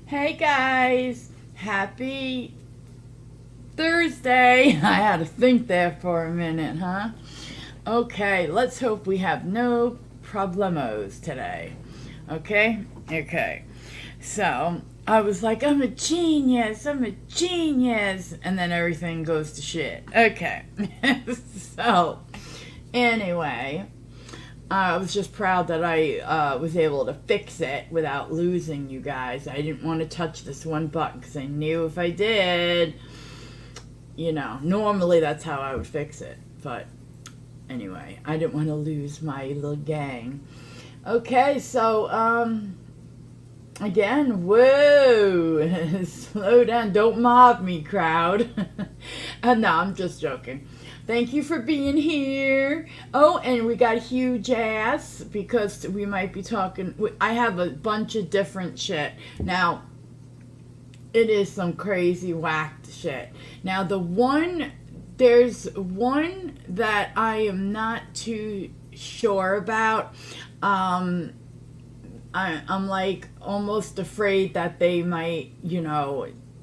Hey guys, happy Thursday. I had to think there for a minute, huh? Okay, let's hope we have no problemos today. Okay? Okay. So, I was like, I'm a genius, and then everything goes to shit. Okay. So, anyway, I was just proud that I was able to fix it without losing you guys. I didn't want to touch this one button because I knew if I did, normally that's how I would fix it. But anyway, I didn't want to lose my little gang. Okay, so, again, whoa, slow down. Don't mob me, crowd. No, I'm just joking. Thank you for being here. Oh, and we got huge ass because we might be talking. I have a bunch of different shit. Now, it is some crazy whacked shit. Now, there's one that I am not too sure about. I'm like almost afraid that they might,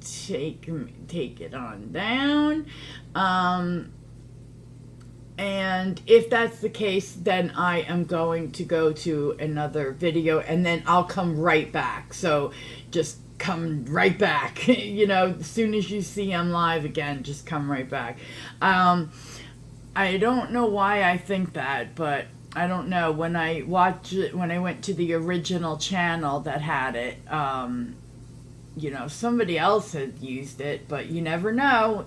take it on down. And if that's the case, then I am going to go to another video and then I'll come right back. So just come right back. As soon as you see I'm live again, just come right back. I don't know why I think that, but I don't know. When I watched it, when I went to the original channel that had it, somebody else had used it, but you never know.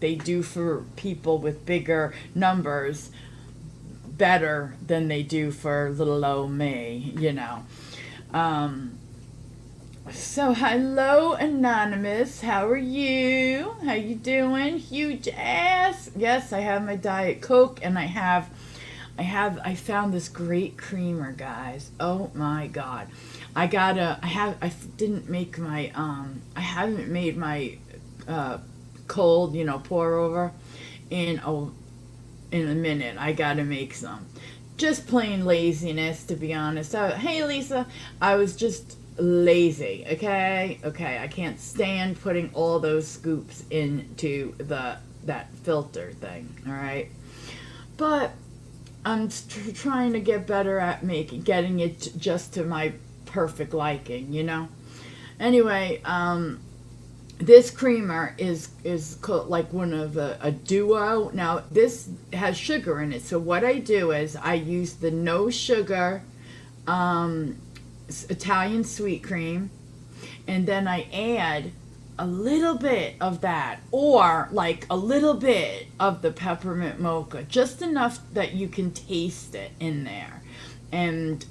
They do for people with bigger numbers better than they do for little old me, So hello Anonymous, how are you? How you doing? Huge ass. Yes, I have my Diet Coke and I found this great creamer, guys. Oh my god. I haven't made my cold, pour over in a minute. I gotta make some. Just plain laziness, to be honest. Hey Lisa, I was just lazy, okay? Okay, I can't stand putting all those scoops into that filter thing, alright? But I'm trying to get better at getting it just to my perfect liking, Anyway, this creamer is called like one of a duo. Now this has sugar in it, so what I do is I use the no sugar Italian sweet cream, and then I add a little bit of that, or like a little bit of the peppermint mocha, just enough that you can taste it in there, and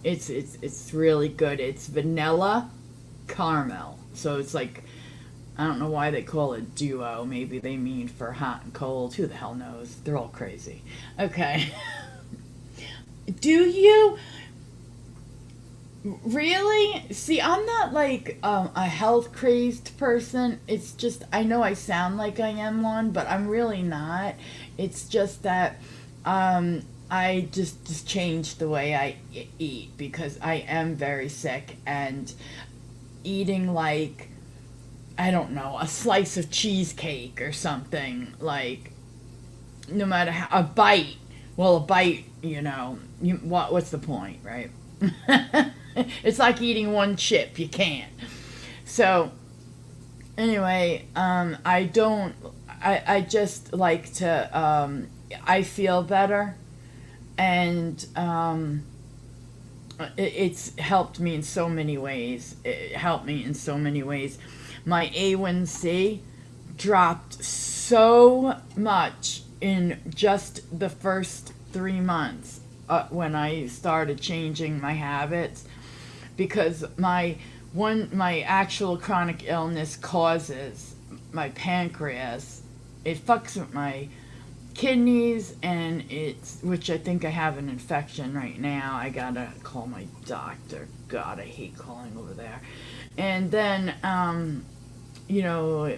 it's really good. It's vanilla caramel. So it's like, I don't know why they call it duo. Maybe they mean for hot and cold. Who the hell knows? They're all crazy. Okay. Do you? Really? See, I'm not like a health crazed person. It's just, I know I sound like I am one, but I'm really not. It's just that I just changed the way I eat because I am very sick, and eating like, I don't know, a slice of cheesecake or something, like, no matter how, a bite, what's the point, right? It's like eating one chip, you can't. So anyway, I just like to, I feel better, and it's helped me in so many ways. My A1C dropped so much in just the first 3 months when I started changing my habits, because my actual chronic illness causes my pancreas. It fucks with my kidneys, and which I think I have an infection right now. I gotta call my doctor. God, I hate calling over there. And then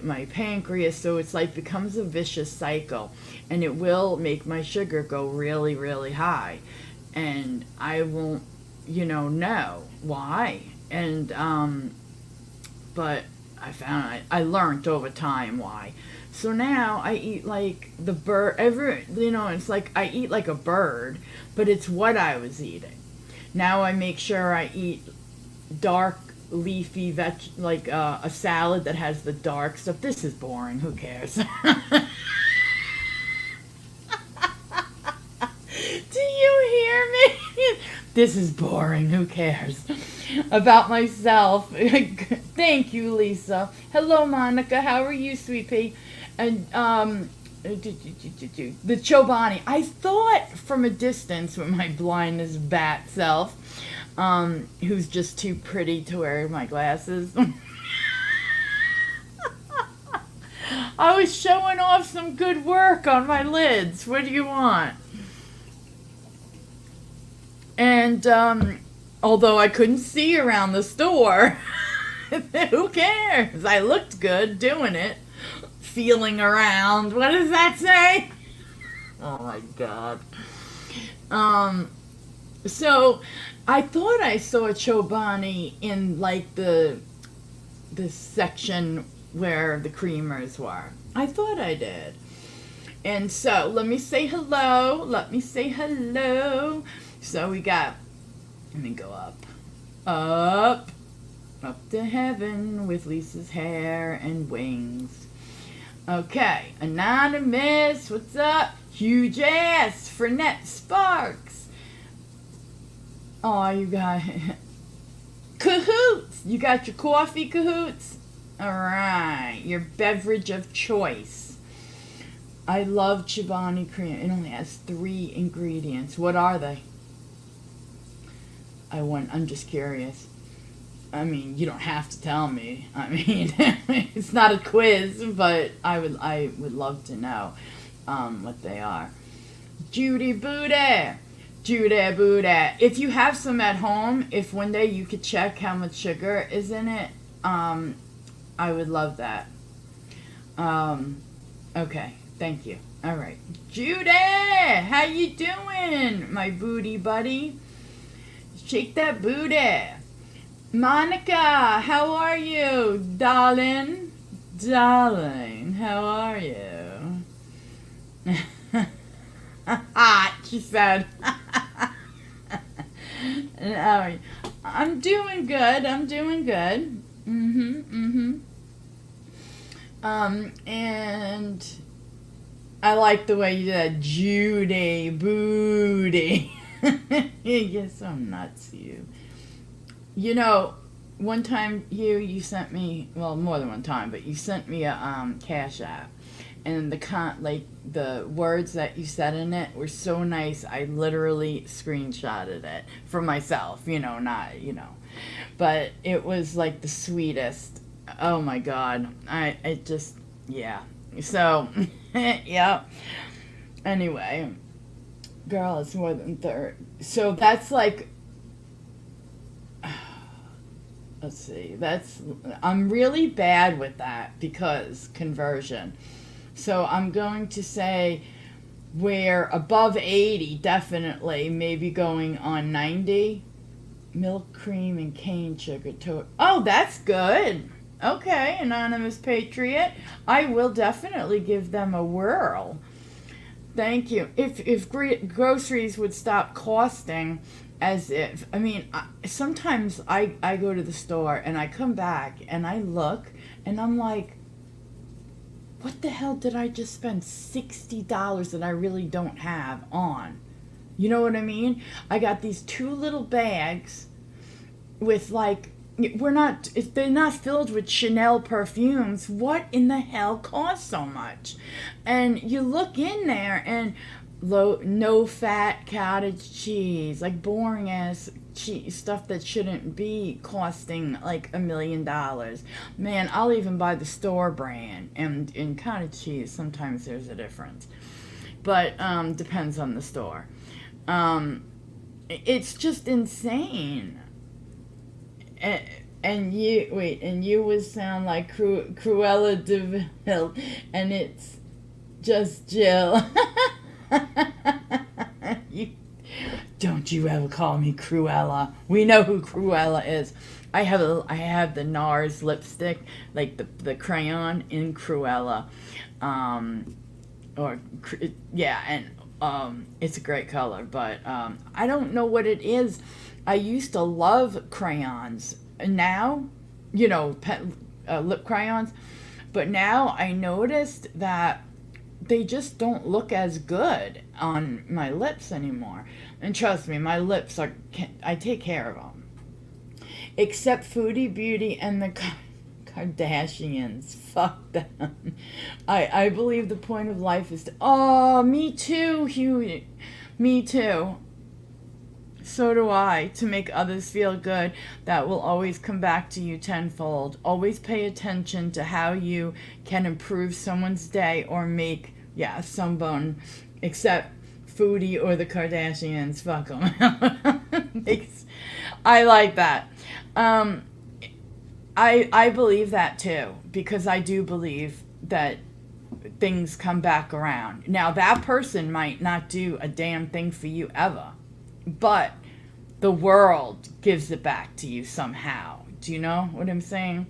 my pancreas, so it's like becomes a vicious cycle, and it will make my sugar go really, really high, and I won't know why. And but I learned over time why. So now I eat like the bird. It's like I eat like a bird, but it's what I was eating. Now I make sure I eat dark leafy like a salad that has the dark stuff. This is boring. Who cares? Do you hear me? This is boring. Who cares? About myself. Thank you, Lisa. Hello, Monica. How are you, sweet pea? And the Chobani. I thought from a distance with my blindness bat self, who's just too pretty to wear my glasses. I was showing off some good work on my lids. What do you want? And although I couldn't see around the store, who cares? I looked good doing it, feeling around. What does that say? Oh my God. So I thought I saw a Chobani in like the section where the creamers were. I thought I did. And so let me say hello. So we got, let me go up to heaven with Lisa's hair and wings. Okay, Anonymous, what's up? Huge ass, Fernette Sparks. Oh, you got Cahoots. You got your coffee, Cahoots? All right, your beverage of choice. I love Chobani cream. It only has 3 ingredients. What are they? I'm just curious. I mean, you don't have to tell me. I mean, it's not a quiz, but I would love to know what they are. Judy Booty. If you have some at home, if one day you could check how much sugar is in it, I would love that. Okay, thank you. All right. Judy, how you doing, my booty buddy? Shake that booty. Monica, how are you, darling? Darling, how are you? Hot, she said. I'm doing good. And I like the way you did that, Judy Booty. You're so nuts, you. You know, one time you sent me, well, more than one time, but you sent me a Cash.app, and the words that you said in it were so nice. I literally screenshotted it for myself, but it was like the sweetest. Oh my God, yeah. So, yeah. Anyway, girl, it's more than third. So that's like. Let's see, I'm really bad with that because conversion. So I'm going to say we're above 80, definitely, maybe going on 90. Milk, cream, and cane sugar. Oh, that's good. Okay, Anonymous Patriot. I will definitely give them a whirl. Thank you. If groceries would stop costing, sometimes I go to the store and I come back and I look and I'm like, what the hell did I just spend $60 that I really don't have on? You know what I mean? I got these 2 little bags with they're not filled with Chanel perfumes. What in the hell costs so much? And you look in there and no fat cottage cheese, like boring ass cheese stuff that shouldn't be costing like $1 million. Man, I'll even buy the store brand, and in cottage cheese sometimes there's a difference, but depends on the store. It's just insane. And you would sound like Cruella de Vil, and it's just Jill. Don't you ever call me Cruella. We know who Cruella is. I have the NARS lipstick, like the crayon in Cruella. Um, yeah, and it's a great color, but I don't know what it is. I used to love crayons, and now, lip crayons, but now I noticed that they just don't look as good on my lips anymore. And trust me, my lips I take care of them. Except Foodie Beauty and the Kardashians. Fuck them. I believe the point of life is to. Oh, me too, Hugh. Me too. So do I. To make others feel good. That will always come back to you tenfold. Always pay attention to how you can improve someone's day or make, someone, except Foodie or the Kardashians. Fuck them. I like that. I believe that too, because I do believe that things come back around. Now, that person might not do a damn thing for you ever, but the world gives it back to you somehow. Do you know what I'm saying?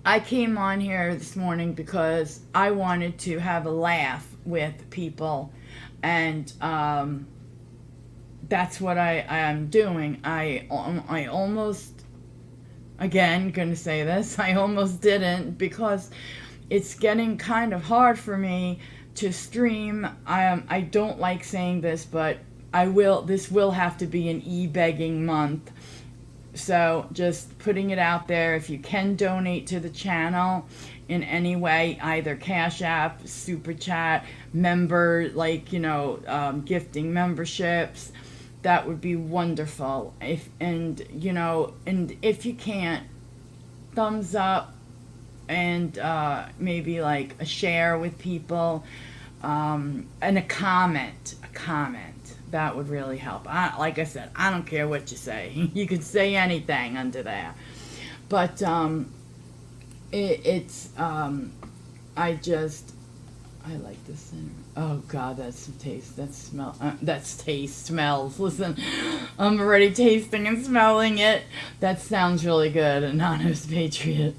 I came on here this morning because I wanted to have a laugh with people, and that's what I am doing. I almost, again, gonna say this, I almost didn't, because it's getting kind of hard for me to stream. I don't like saying this, but this will have to be an e-begging month. So just putting it out there, if you can donate to the channel in any way, either Cash App, Super Chat, member, gifting memberships, that would be wonderful. And if you can't, thumbs up, and maybe like a share with people, and a comment. That would really help. Like I said, I don't care what you say. You could say anything under there. But I like this. Oh God, that's taste. Smells. Listen, I'm already tasting and smelling it. That sounds really good. Anonymous Patriot.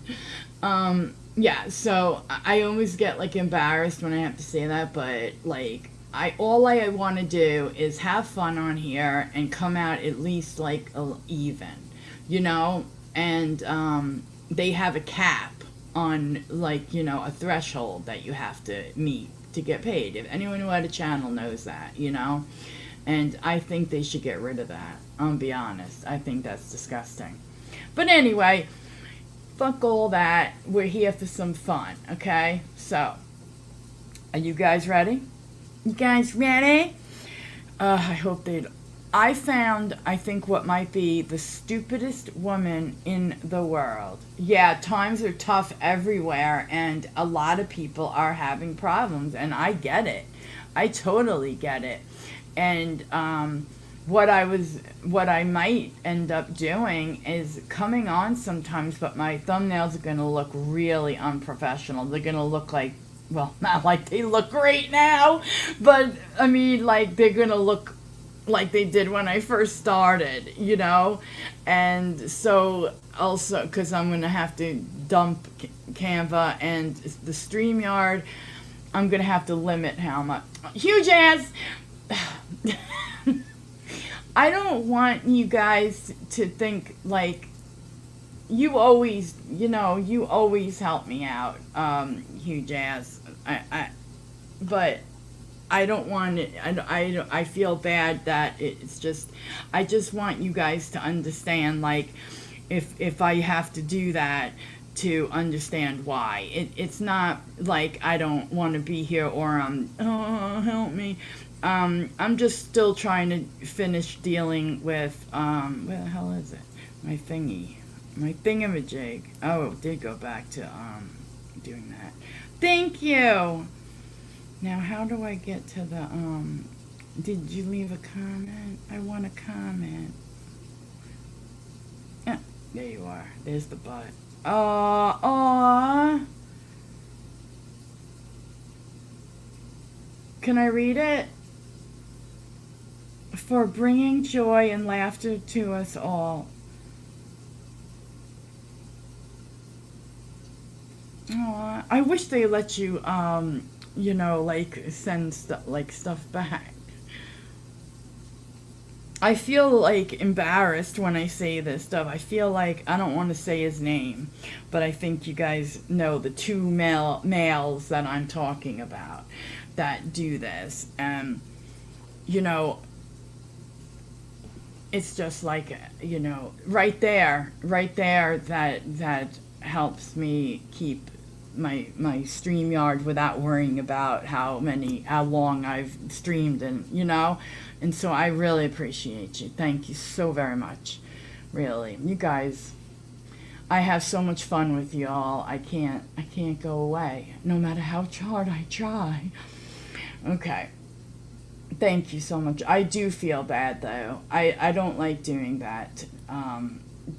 So I always get embarrassed when I have to say that, but all I want to do is have fun on here and come out at least even, and they have a cap on a threshold that you have to meet to get paid. If anyone who had a channel knows that, and I think they should get rid of that. I'll be honest. I think that's disgusting. But anyway, fuck all that. We're here for some fun, okay? So, are you guys ready? You guys ready? I hope they'd. I found, I think, what might be the stupidest woman in the world. Yeah, times are tough everywhere, and a lot of people are having problems, and I get it. I totally get it. And what I might end up doing is coming on sometimes, but my thumbnails are going to look really unprofessional. They're going to look like, well, not like they look great now, but I mean, they're going to look like they did when I first started, and so also because I'm going to have to dump Canva and the StreamYard, I'm going to have to limit how much. Huge ass! I don't want you guys to think you always help me out, huge ass. But I don't want it. I feel bad that it's just. I just want you guys to understand, if I have to do that, to understand why. It's not like I don't want to be here or help me. I'm just still trying to finish dealing with where the hell is it? My thingamajig. Oh, it did go back to doing that. Thank you. Now, how do I get to the did you leave a comment? I want a comment. Yeah, there you are. There's the butt. Aw. Can I read it? for bringing joy and laughter to us all. Aw, I wish they let you, like send stuff back. I feel like embarrassed when I say this stuff. I feel like I don't want to say his name, but I think you guys know the two males that I'm talking about that do this. And, it's just like, right there, that helps me keep my StreamYard without worrying about how long I've streamed, and so I really appreciate you. Thank you so very much. Really. You guys, I have so much fun with you all. I can't go away, no matter how hard I try. Okay. Thank you so much. I do feel bad, though. I don't like doing that,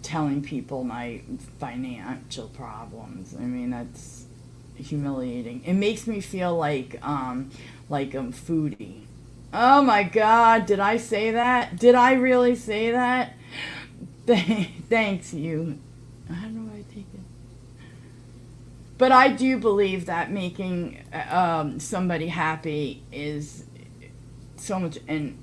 telling people my financial problems. I mean, that's humiliating. It makes me feel like I'm foodie. Oh my God, did I say that? Did I really say that? Thanks, you. How do I take it? But I do believe that making somebody happy is so much. And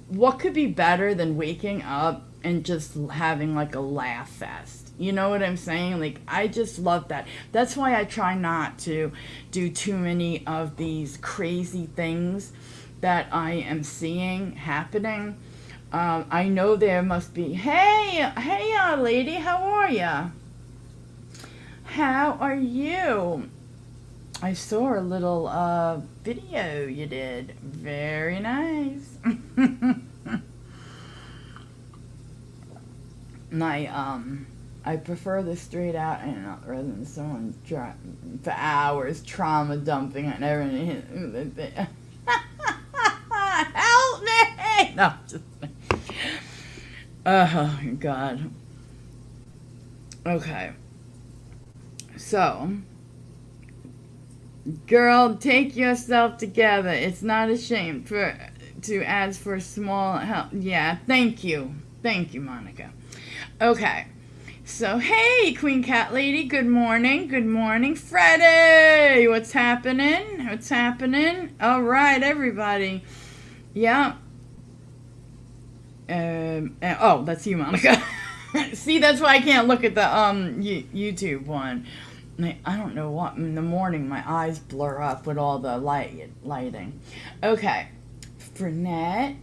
what could be better than waking up and just having like a laugh fest? You know what I'm saying? Like, I just love that. That's why I try not to do too many of these crazy things that I am seeing happening. I know there must be, hey, lady, how are ya? How are you? I saw a little video you did. Very nice. I prefer the straight out and rather than someone for hours trauma dumping and everything. Help me! No, just. Oh God. Okay. So, girl, take yourself together. It's not a shame to ask for small help. Yeah, thank you, Monica. Okay. So, hey, Queen Cat Lady, good morning. Good morning. Freddie, what's happening? What's happening? All right, everybody. Yeah. Oh, that's you, Monica. See, that's why I can't look at the YouTube one. I don't know what. In the morning, my eyes blur up with all the lighting. Okay. Frenette.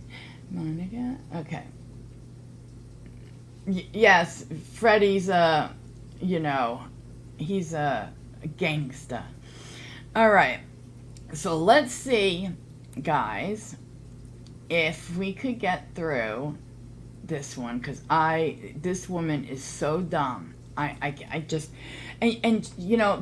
Monica. Okay. Yes, Freddie's he's a gangster. All right, so let's see, guys, if we could get through this one, because this woman is so dumb. I just, and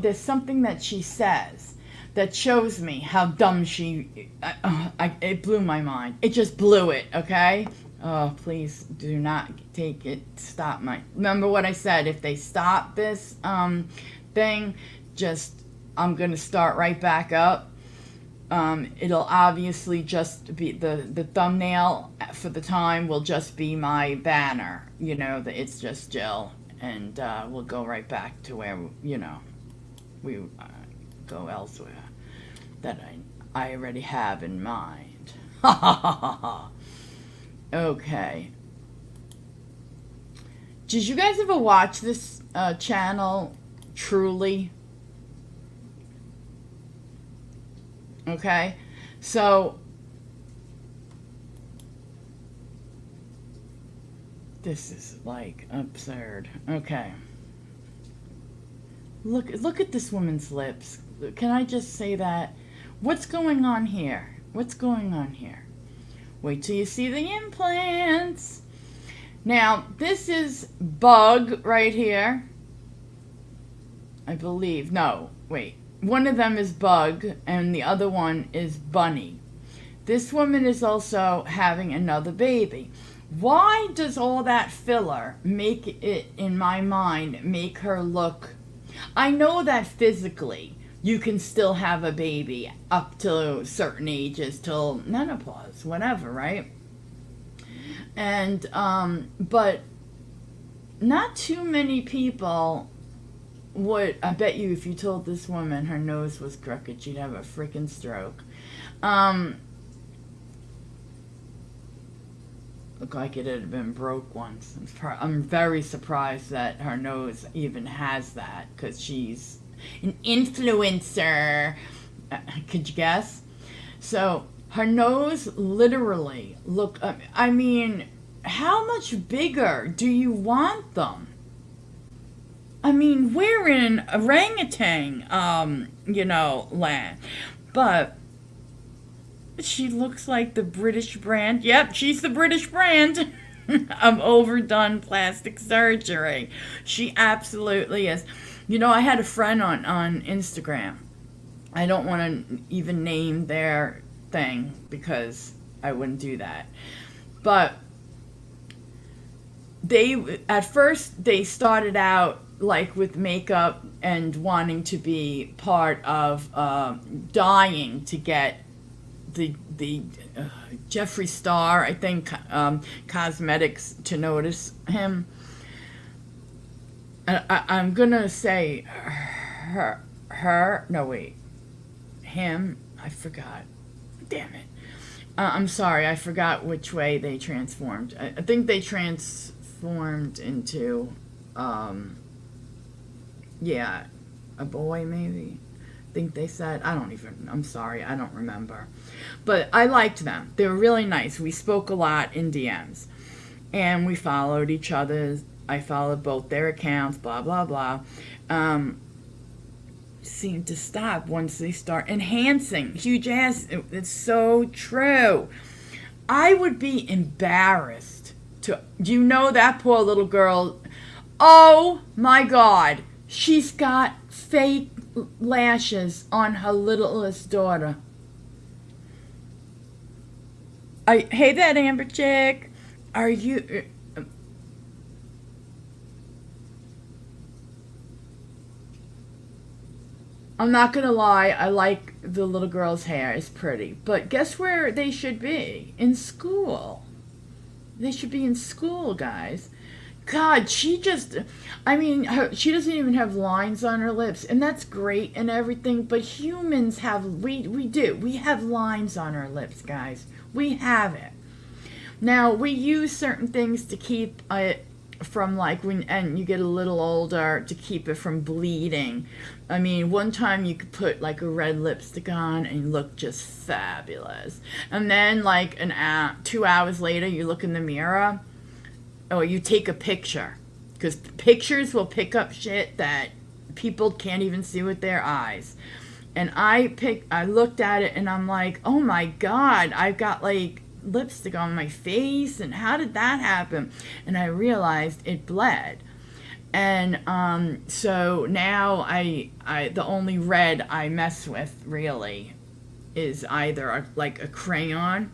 there's something that she says that shows me how dumb it blew my mind. It just blew it, okay? Oh, please do not remember what I said. If they stop this thing, I'm going to start right back up. It'll obviously just be the thumbnail for the time will just be my banner, that it's just Jill, and we'll go right back to where, we go elsewhere that I already have in mind. Ha ha ha ha ha. Okay. Did you guys ever watch this channel, Truly? Okay. So, this is like absurd. Okay. Look at this woman's lips. Can I just say that? What's going on here? What's going on here? Wait till you see the implants. Now, this is Bug right here. I believe. No, wait. One of them is Bug, and the other one is Bunny. This woman is also having another baby. Why does all that filler make it, in my mind, make her look... I know that physically you can still have a baby up to certain ages, till menopause, whatever, right? And but not too many people would. I bet you, if you told this woman her nose was crooked, she'd have a freaking stroke. Looked like it had been broke once. I'm very surprised that her nose even has that, because she's an influencer. Could you guess? So her nose literally looked. I mean, how much bigger do you want them? I mean, we're in orangutan, land. But she looks like the British brand. Yep, she's the British brand of overdone plastic surgery. She absolutely is. I had a friend on Instagram. I don't want to even name their thing because I wouldn't do that. But at first they started out like with makeup and wanting to be part of dying to get the Jeffree Star, I think, cosmetics to notice him. I'm gonna say him. I forgot. Damn it. I'm sorry, I forgot which way they transformed. I think they transformed into, a boy maybe. I think they said. I'm sorry, I don't remember. But I liked them. They were really nice. We spoke a lot in DMs. And we followed each other. I followed both their accounts, blah, blah, blah. Seem to stop once they start enhancing. Huge ass. It's so true. I would be embarrassed to. Do you know that poor little girl? Oh my God. She's got fake lashes on her littlest daughter. Hey, that Amber chick. Are you? I'm not gonna lie, I like the little girl's hair. It's pretty. But guess where they should be? In school. They should be in school, guys. God, she doesn't even have lines on her lips, and that's great and everything, but humans we have lines on our lips, guys. We have it. Now, we use certain things to keep it from, like, and you get a little older, to keep it from bleeding. I mean, one time you could put like a red lipstick on and you look just fabulous. And then like 2 hours later, you look in the mirror, or you take a picture, because pictures will pick up shit that people can't even see with their eyes. And I looked at it and I'm like, oh my God, I've got like lipstick on my face, and how did that happen? And I realized it bled. And so now I the only red I mess with really is either a crayon,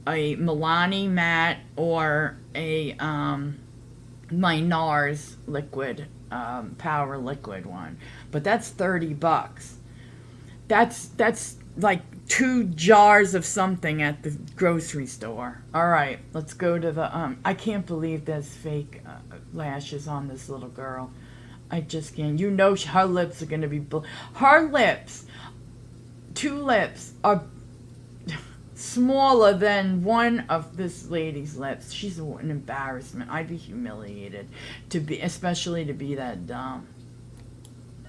a Milani matte, or a my NARS liquid, power liquid one. But that's $30. That's like 2 jars of something at the grocery store. All right, let's go to the I can't believe there's fake lashes on this little girl. I just can't. Her lips are going to be her lips, 2 lips are smaller than one of this lady's lips. She's an embarrassment. I'd be humiliated especially to be that dumb.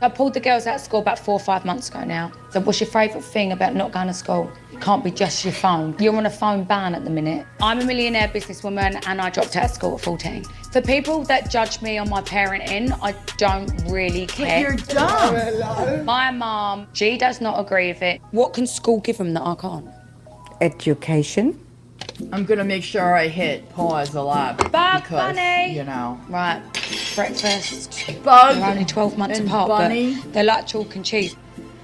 I pulled the girls out of school about 4 or 5 months ago now. So what's your favourite thing about not going to school? It can't be just your phone. You're on a phone ban at the minute. I'm a millionaire businesswoman and I dropped out of school at 14. For people that judge me on my parenting, I don't really care. But you're dumb. My mum, she does not agree with it. What can school give them that I can't? Education. I'm going to make sure I hit pause a lot. Bug because, Bunny! Right. Breakfast. Bug. They're only 12 months apart, Bunny. but they're like chalk and cheese.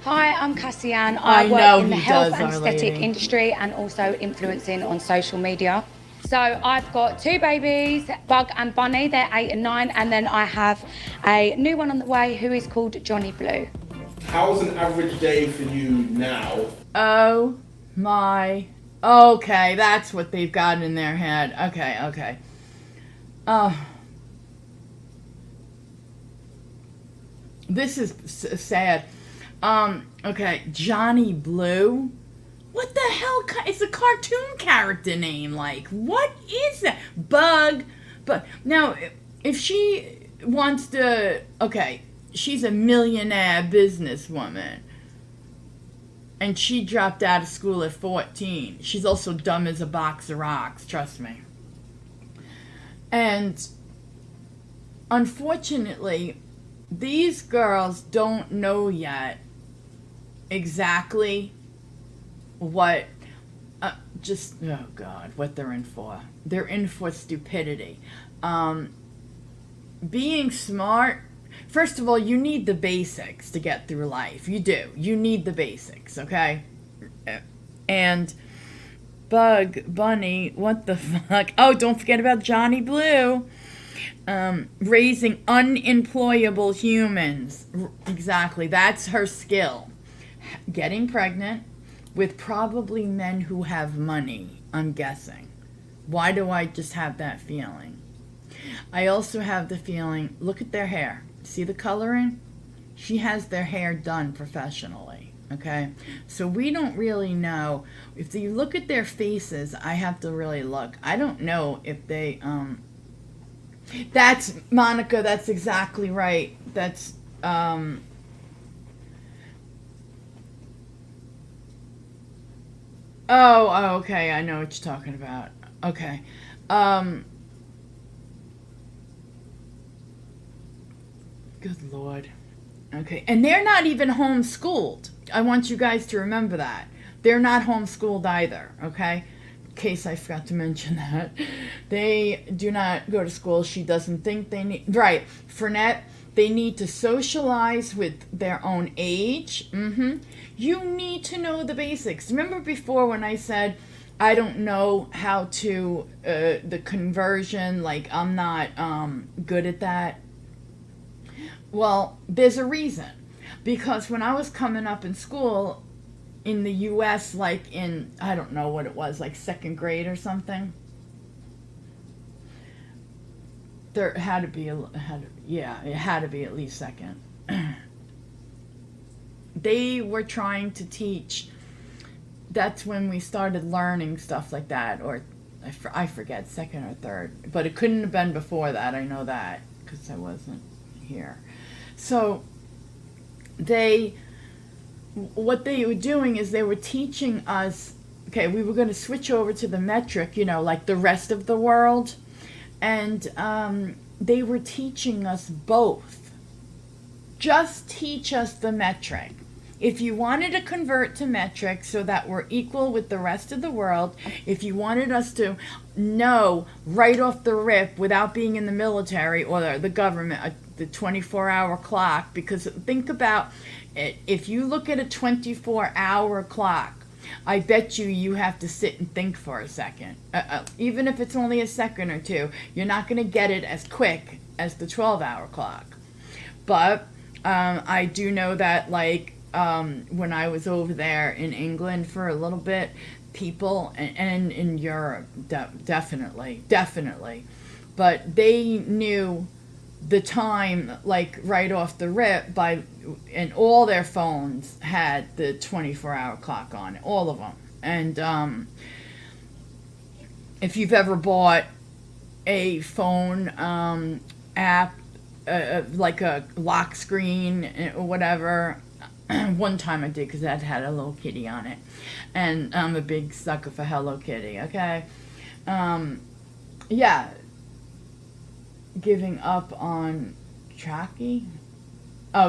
Hi, I'm Cassie Ann. I work know in the he health does, and our aesthetic lady. industry and also influencing on social media. So I've got 2 babies, Bug and Bunny. They're 8 and 9. And then I have a new one on the way who is called Johnny Blue. How's an average day for you now? Oh my Okay, that's what they've got in their head. Okay. Uh, this is sad. Okay, Johnny Blue. What the hell? It's a cartoon character name. Like, what is that? Bug. But now, if she wants to, okay, she's a millionaire businesswoman. And she dropped out of school at 14. She's also dumb as a box of rocks, trust me. And unfortunately, these girls don't know yet exactly what, oh God, what they're in for. They're in for stupidity. Being smart, first of all, you need the basics to get through life. You do. You need the basics, okay? And Bunny, what the fuck? Oh, don't forget about Johnny Blue. Raising unemployable humans. Exactly. That's her skill. Getting pregnant with probably men who have money, I'm guessing. Why do I just have that feeling? I also have the feeling, look at their hair. See the coloring? She has their hair done professionally, okay? So we don't really know. If you look at their faces, I have to really look. I don't know if they, that's, Monica, that's exactly right. That's, oh, okay, I know what you're talking about. Okay. Good Lord. Okay, and they're not even homeschooled. I want you guys to remember that. They're not homeschooled either, okay? In case I forgot to mention that. They do not go to school. She doesn't think they need... Right, Fernette, they need to socialize with their own age. You need to know the basics. Remember before when I said, I don't know how to... the conversion, like I'm not good at that? Well, there's a reason. Because when I was coming up in school in the U.S., like in, I don't know what it was, like second grade or something, there had to be, it had to be at least second. They were trying to teach, that's when we started learning stuff like that, or I forget, second or third. But it couldn't have been before that, I know that, because I wasn't here. So what they were doing is they were teaching us, okay, we were going to switch over to the metric, like the rest of the world. And they were teaching us both. Just teach us the metric. If you wanted to convert to metric so that we're equal with the rest of the world, if you wanted us to know right off the rip without being in the military or the government, the 24-hour clock, because think about it, if you look at a 24-hour clock, I bet you have to sit and think for a second. Even if it's only a second or two, you're not going to get it as quick as the 12-hour clock. But I do know that, like, when I was over there in England for a little bit, people, and in Europe, definitely, but they knew the time, like, right off the rip, and all their phones had the 24-hour clock on it, all of them. And if you've ever bought a phone app, like a lock screen or whatever, one time I did because that had a little kitty on it, and I'm a big sucker for Hello Kitty, okay? Yeah, giving up on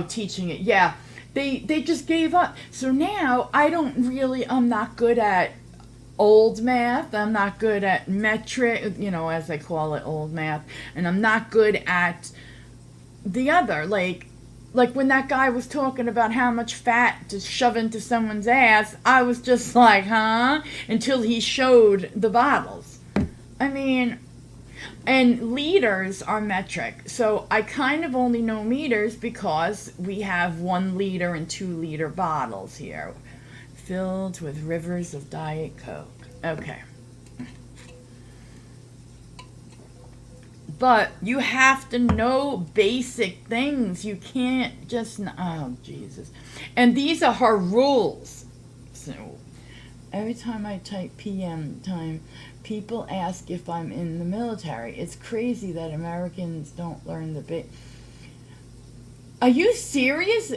teaching it. Yeah, they just gave up. So now I'm not good at old math. I'm not good at metric, as I call it, old math. And I'm not good at the other, like when that guy was talking about how much fat to shove into someone's ass, I was just like, huh? Until he showed the bottles. I mean, and liters are metric. So I kind of only know meters because we have 1 liter and 2 liter bottles here, filled with rivers of Diet Coke. Okay. But you have to know basic things. You can't just, oh, Jesus. And these are her rules. So, every time I type PM time, people ask if I'm in the military. It's crazy that Americans don't learn the bit. Are you serious?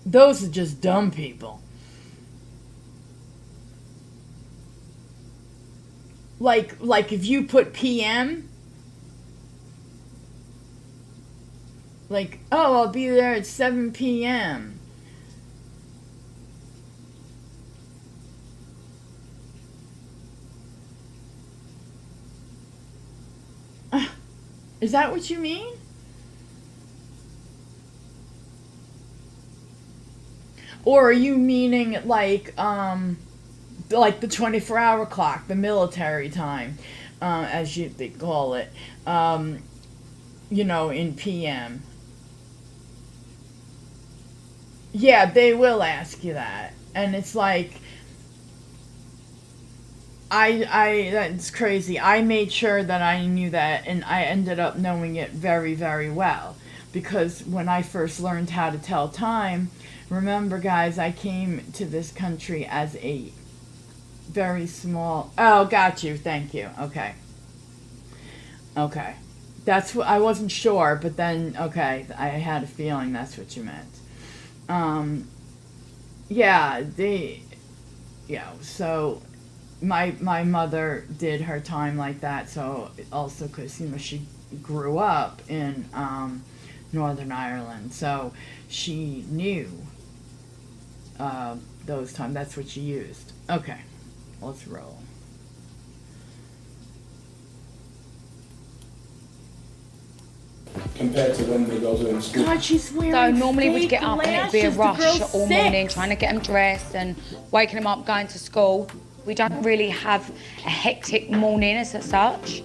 Those are just dumb people. Like if you put PM, like, oh, I'll be there at 7 p.m. Is that what you mean? Or are you meaning like the 24-hour clock, the military time, as they call it, in PM? Yeah, they will ask you that. And it's like, that's crazy. I made sure that I knew that, and I ended up knowing it very, very well. Because when I first learned how to tell time, remember, guys, I came to this country as a very small... Oh, got you. Thank you. Okay. Okay. That's what... I wasn't sure, but then, okay, I had a feeling that's what you meant. Yeah, so... My mother did her time like that, so also because she grew up in Northern Ireland, so she knew those times. That's what she used. Okay, let's roll. Compared to when they go to school. God, she's wearing So normally we'd fake get up and it'd be a lashes. The rush girl's all sick. morning trying to get them dressed and waking them up, going to school. We don't really have a hectic morning as such.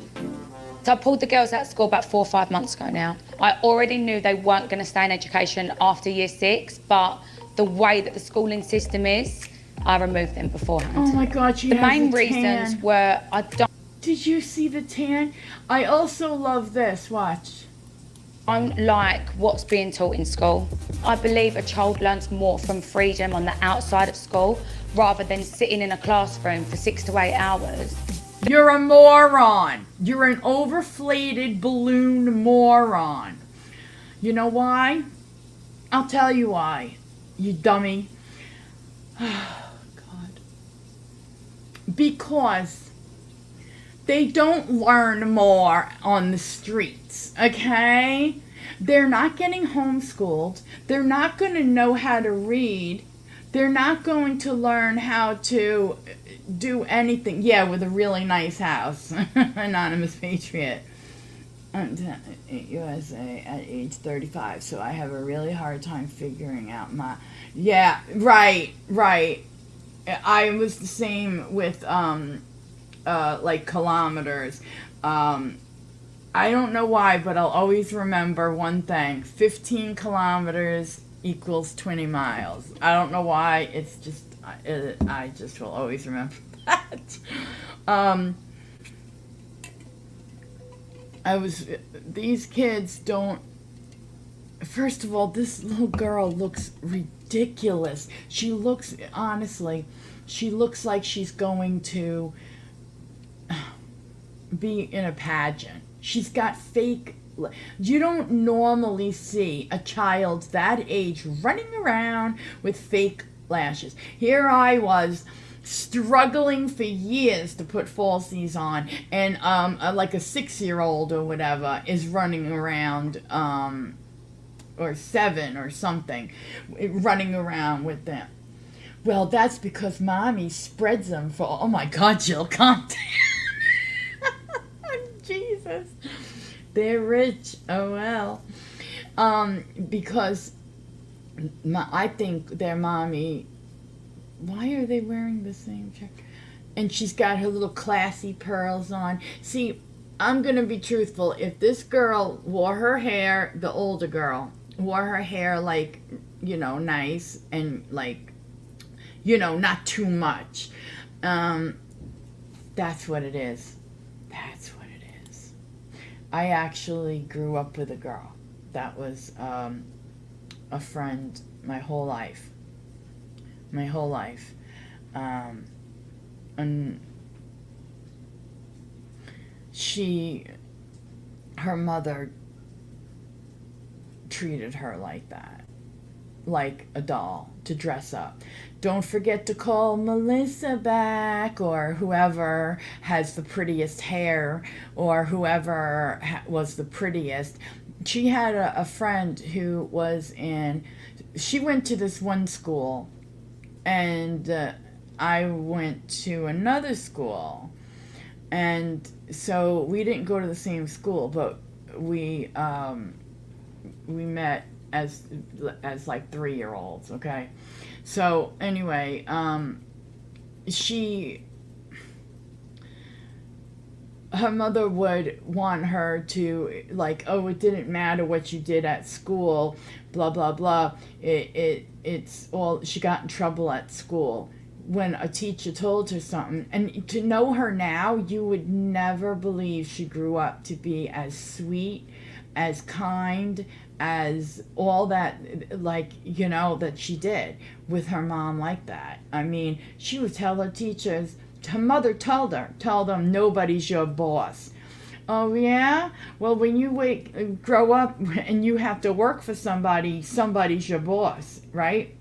So I pulled the girls out of school about 4 or 5 months ago now. I already knew they weren't going to stay in education after year 6, but the way that the schooling system is, I removed them beforehand. Oh my God, she The has main a reasons tan. were I don't Did you see the tan? I also love this. Watch. like what's being taught in school. I believe a child learns more from freedom on the outside of school rather than sitting in a classroom for 6 to 8 hours. You're a moron. You're an overflated balloon moron. You know why? I'll tell you why, you dummy. God. Because they don't learn more on the streets, okay? They're not getting homeschooled. They're not going to know how to read. They're not going to learn how to do anything. Yeah, with a really nice house. Anonymous Patriot. USA at age 35. So I have a really hard time figuring out my... Yeah, right. I was the same with, like, kilometers. I don't know why, but I'll always remember one thing. 15 kilometers equals 20 miles. I don't know why. It's just, I just will always remember that. These kids don't, first of all, this little girl looks ridiculous. She looks, honestly, she looks like she's going to be in a pageant. She's got fake... You don't normally see a child that age running around with fake lashes. Here I was struggling for years to put falsies on, and like a 6-year-old or whatever is running around, or 7 or something, running around with them. Well, that's because mommy spreads them for... Oh my God, Jill, calm down. Jesus. They're rich. Oh well. Because I think their mommy... Why are they wearing the same check? And she's got her little classy pearls on. See, I'm going to be truthful. If this girl wore her hair, the older girl, wore her hair like, nice and like, not too much. That's what it is. That's what it is. I actually grew up with a girl that was a friend my whole life. My whole life. And her mother treated her like that. Like a doll to dress up. Don't forget to call Melissa back, or whoever has the prettiest hair, or whoever was the prettiest. She had a friend who she went to this one school, and I went to another school. And so we didn't go to the same school, but we met as like 3-year-olds, okay? So anyway, her mother would want her to, like, oh, it didn't matter what you did at school, blah blah blah. It's all, she got in trouble at school when a teacher told her something. And to know her now, you would never believe she grew up to be as sweet, as kind, as all that, like, you know, that she did with her mom like that. I mean, she would tell her teachers, her mother told them, nobody's your boss. Oh yeah? Well, when you grow up and you have to work for somebody, somebody's your boss, right?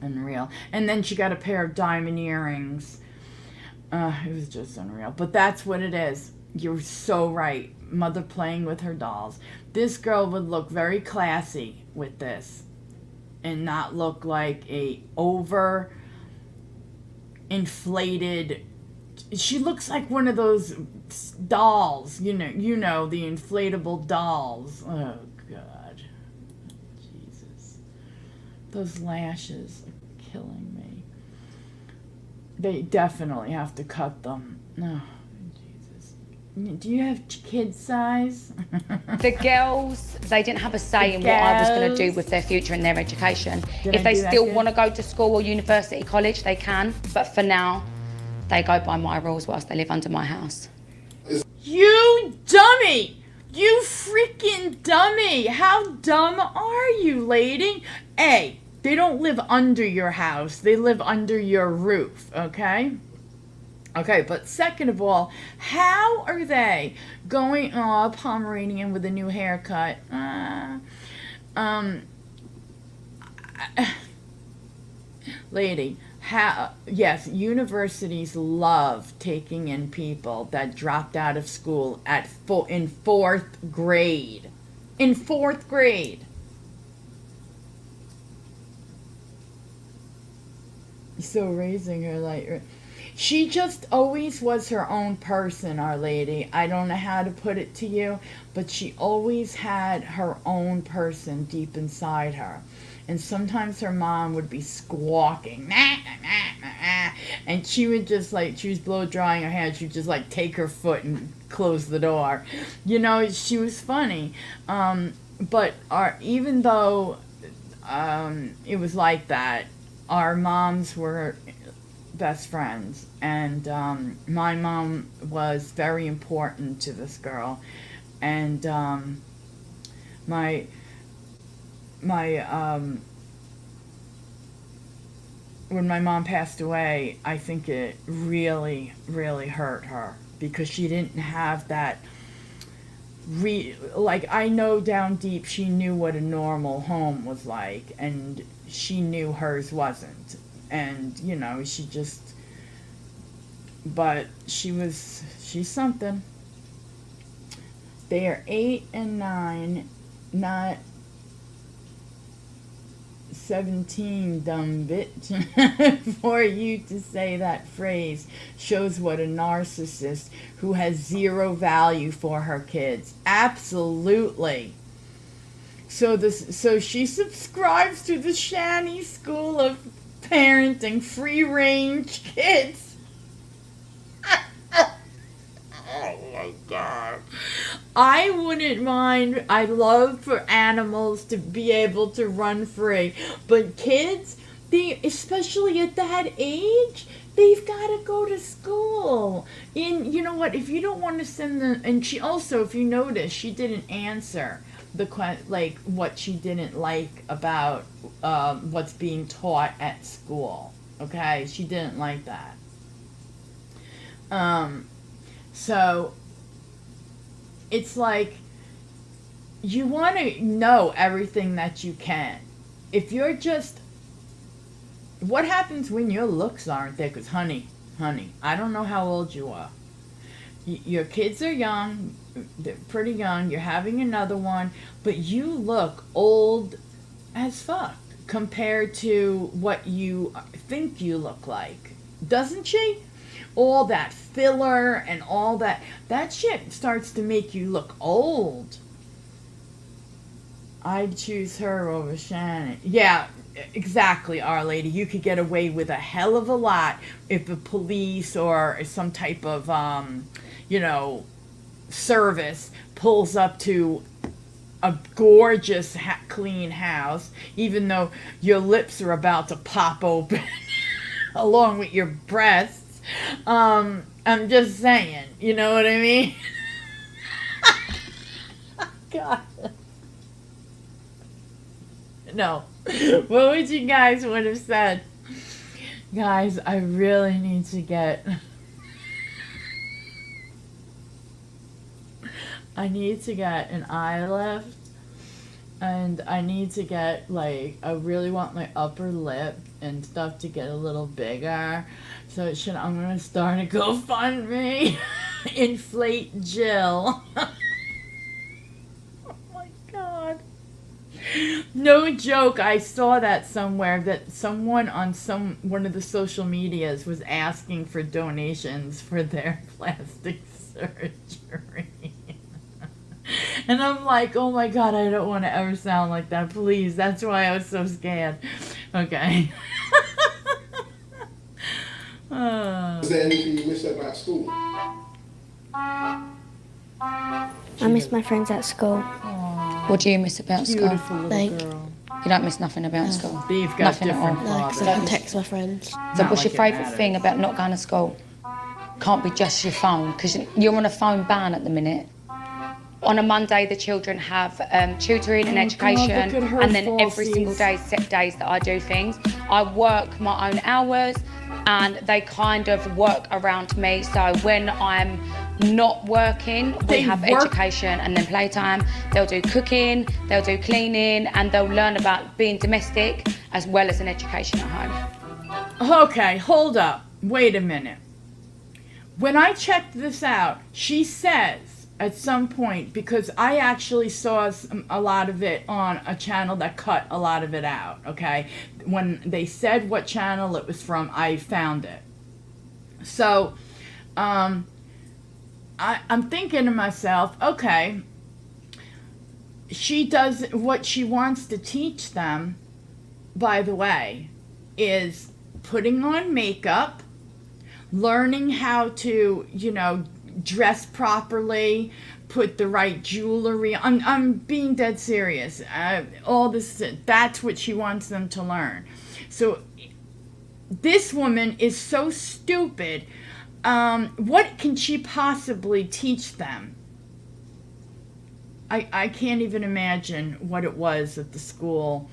Unreal. And then she got a pair of diamond earrings. It was just unreal. But that's what it is. You're so right. Mother playing with her dolls. This girl would look very classy with this and not look like a over inflated. She looks like one of those dolls, you know, the inflatable dolls. Oh God, Jesus, those lashes are killing me. They definitely have to cut them. No. Do you have kid size? The girls, they didn't have a say in what I was going to do with their future and their education. If they still want to go to school or university, college, they can. But for now, they go by my rules whilst they live under my house. You dummy! You freaking dummy! How dumb are you, lady? A, they don't live under your house. They live under your roof, okay? Okay, but second of all, how are they going, oh, Pomeranian with a new haircut? Lady, yes, universities love taking in people that dropped out of school in 4th grade. In 4th grade. So raising her like... She just always was her own person, Our Lady. I don't know how to put it to you, but she always had her own person deep inside her. And sometimes her mom would be squawking, nah, nah, nah, nah, and she would just, like, she was blow drying her hair, she'd just, like, take her foot and close the door. You know, she was funny. But even though it was like that, our moms were best friends, and my mom was very important to this girl, and my when my mom passed away, I think it really, really hurt her, because she didn't have that like, I know down deep she knew what a normal home was like, and she knew hers wasn't. And, you know, but she's something. They are 8 and 9, not 17, dumb bitch. For you to say that phrase shows what a narcissist who has zero value for her kids. Absolutely. So she subscribes to the Shanny School of Parenting Free-Range Kids. Oh my God. I wouldn't mind. I love for animals to be able to run free. But kids, especially at that age, they've got to go to school. And you know what? If you don't want to send them, and she also, if you notice, she didn't answer like what she didn't like about what's being taught at school. Okay, she didn't like that. So it's like you want to know everything that you can. If you're just, what happens when your looks aren't there? Because honey, I don't know how old you are. Your kids are young, they're pretty young, you're having another one, but you look old as fuck compared to what you think you look like. Doesn't she? All that filler and all that shit starts to make you look old. I'd choose her over Shannon. Yeah, exactly, Our Lady. You could get away with a hell of a lot if the police or some type of, service pulls up to a gorgeous, clean house, even though your lips are about to pop open along with your breasts. I'm just saying, you know what I mean? God. No. What would you guys would have said? Guys, I really need to get an eye lift, and I need to get, like, I really want my upper lip and stuff to get a little bigger. So I'm gonna start a GoFundMe. Inflate Jill. Oh my God. No joke, I saw that somewhere, that someone on one of the social medias was asking for donations for their plastic surgery. And I'm like, oh my God, I don't want to ever sound like that. Please, that's why I was so scared. Okay. Is there anything you miss about school? I miss my friends at school. What do you miss about school? Beautiful little Like- girl. You don't miss nothing about school? They've got Nothing at different all. No, because I fathers. can text my friends. So Not what's your like it favourite matters. thing about not going to school? Can't be just your phone, because you're on a phone ban at the minute. On a Monday, the children have tutoring and Oh, education, God, look at her and then every falsies. single day, set days that I do things. I work my own hours, and they kind of work around me. So when I'm not working, we They have work- education and then playtime. They'll do cooking, they'll do cleaning, and they'll learn about being domestic as well as an education at home. Okay, hold up. Wait a minute. When I checked this out, she says at some point, because I actually saw a lot of it on a channel that cut a lot of it out, okay? When they said what channel it was from, I found it. So, I'm thinking to myself, okay, she does what she wants to teach them, by the way, is putting on makeup, learning how to, dress properly, put the right jewelry. I'm being dead serious. All this, that's what she wants them to learn. So this woman is so stupid. What can she possibly teach them? I can't even imagine what it was at the school.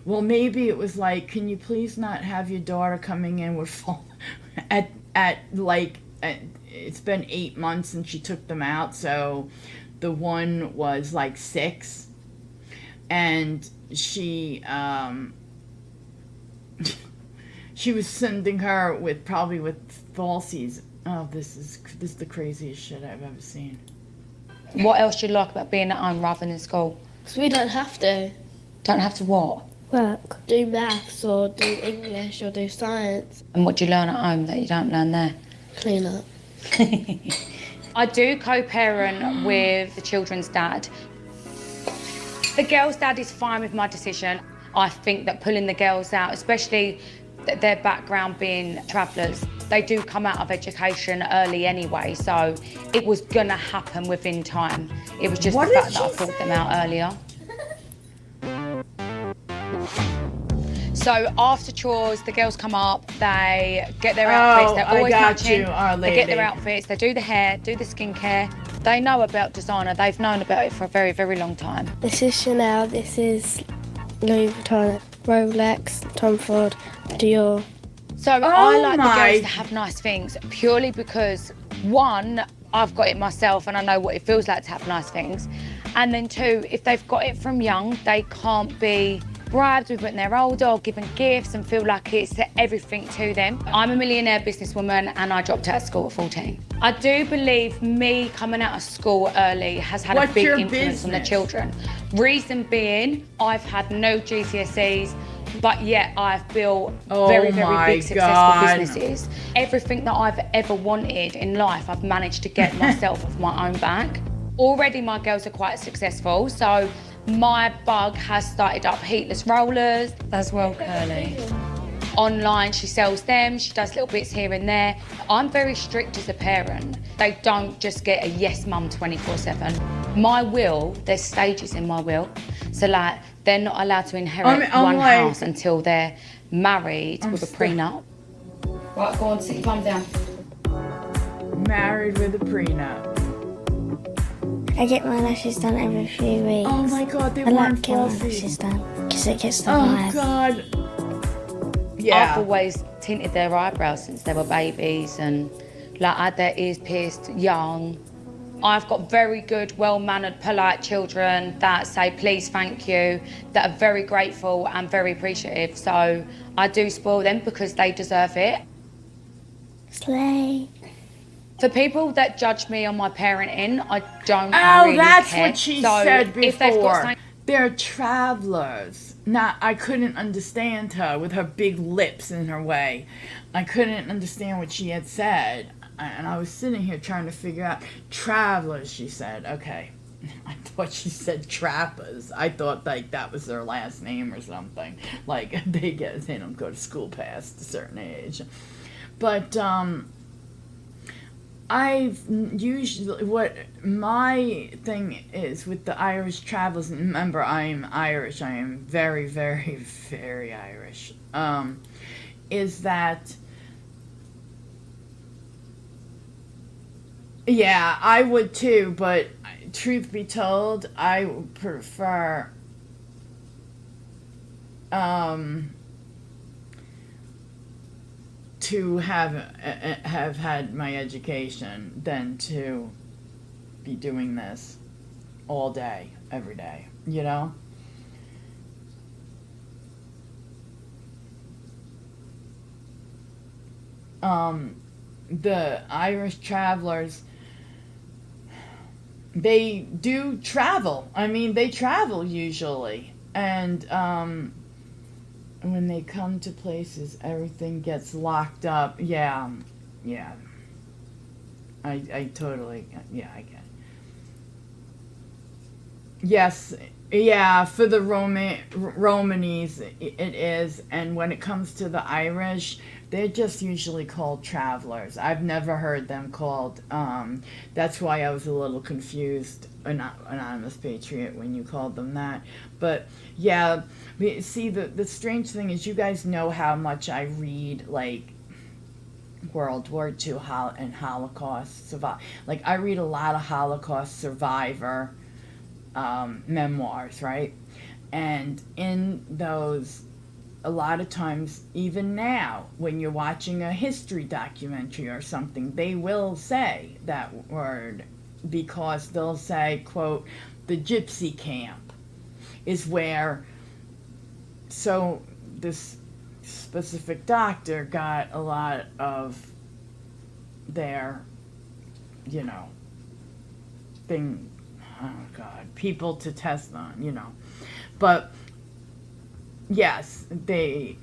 Well, maybe it was like, can you please not have your daughter coming in with full, it's been 8 months since she took them out, so the one was like 6, and she was sending her with falsies. Oh, this is the craziest shit I've ever seen. What else do you like about being at home rather than school? Because we don't have to Don't have to what? work, do maths or do English or do science. And what do you learn at home that you don't learn there? Clean up. I do co-parent with the children's dad. The girls' dad is fine with my decision. I think that pulling the girls out, especially their background being travellers, they do come out of education early anyway, so it was gonna happen within time. It was just What the did fact that I she pulled them say? out earlier. So after chores, the girls come up, they get their outfits, they're always matching. They get their outfits, they do the hair, do the skincare. They know about designer, they've known about it for a very, very long time. This is Chanel, this is Louis Vuitton, Rolex, Tom Ford, Dior. So I like the girls to have nice things purely because, one, I've got it myself and I know what it feels like to have nice things. And then two, if they've got it from young, they can't be bribed with when they're older or given gifts and feel like it's everything to them. I'm a millionaire businesswoman and I dropped out of school at 14. I do believe me coming out of school early has had a big influence on the children. Reason being, I've had no GCSEs, but yet I've built very, very big successful businesses. Everything that I've ever wanted in life, I've managed to get myself off my own back. Already my girls are quite successful, so my bug has started up heatless rollers as well, curly. Online, she sells them, she does little bits here and there. I'm very strict as a parent. They don't just get a yes mum 24/7. My will, there's stages in my will. So like, they're not allowed to inherit one house until they're married with a prenup. Right, go on, sit your bum down. Married with a prenup. I get my lashes done every few weeks. Oh my God, they I like weren't getting my fluffy. lashes done because it gets the Oh vibe. God. Yeah. I've always tinted their eyebrows since they were babies and like had their ears pierced young. I've got very good, well-mannered, polite children that say please, thank you, that are very grateful and very appreciative. So I do spoil them because they deserve it. Slay. For people that judge me on my parenting, I don't really that's care. what she So said if they've got before. something- They're travelers. I couldn't understand her with her big lips in her way. I couldn't understand what she had said. And I was sitting here trying to figure out. Travelers, she said. Okay. I thought she said trappers. I thought like that was their last name or something. Like they don't go to school past a certain age. But I've usually, what my thing is with the Irish travelers, and remember I'm Irish, I am very, very, very Irish, is that, yeah, I would too, but truth be told, I would prefer, to have had my education than to be doing this all day, every day, you know? The Irish travelers, they do travel. I mean, they travel usually. And, when they come to places, everything gets locked up. Yeah. I totally, yeah, I get it. Yes, yeah, for the Romanis, it is. And when it comes to the Irish, they're just usually called travelers. I've never heard them called, that's why I was a little confused, Anonymous Patriot, when you called them that. But yeah, see, the strange thing is, you guys know how much I read, like, World War II and Holocaust survivor. Like, I read a lot of Holocaust survivor memoirs, right? And in those, a lot of times, even now, when you're watching a history documentary or something, they will say that word, because they'll say, quote, the gypsy camp is where, so this specific doctor got a lot of their, you know, people to test on, you know. But yes, it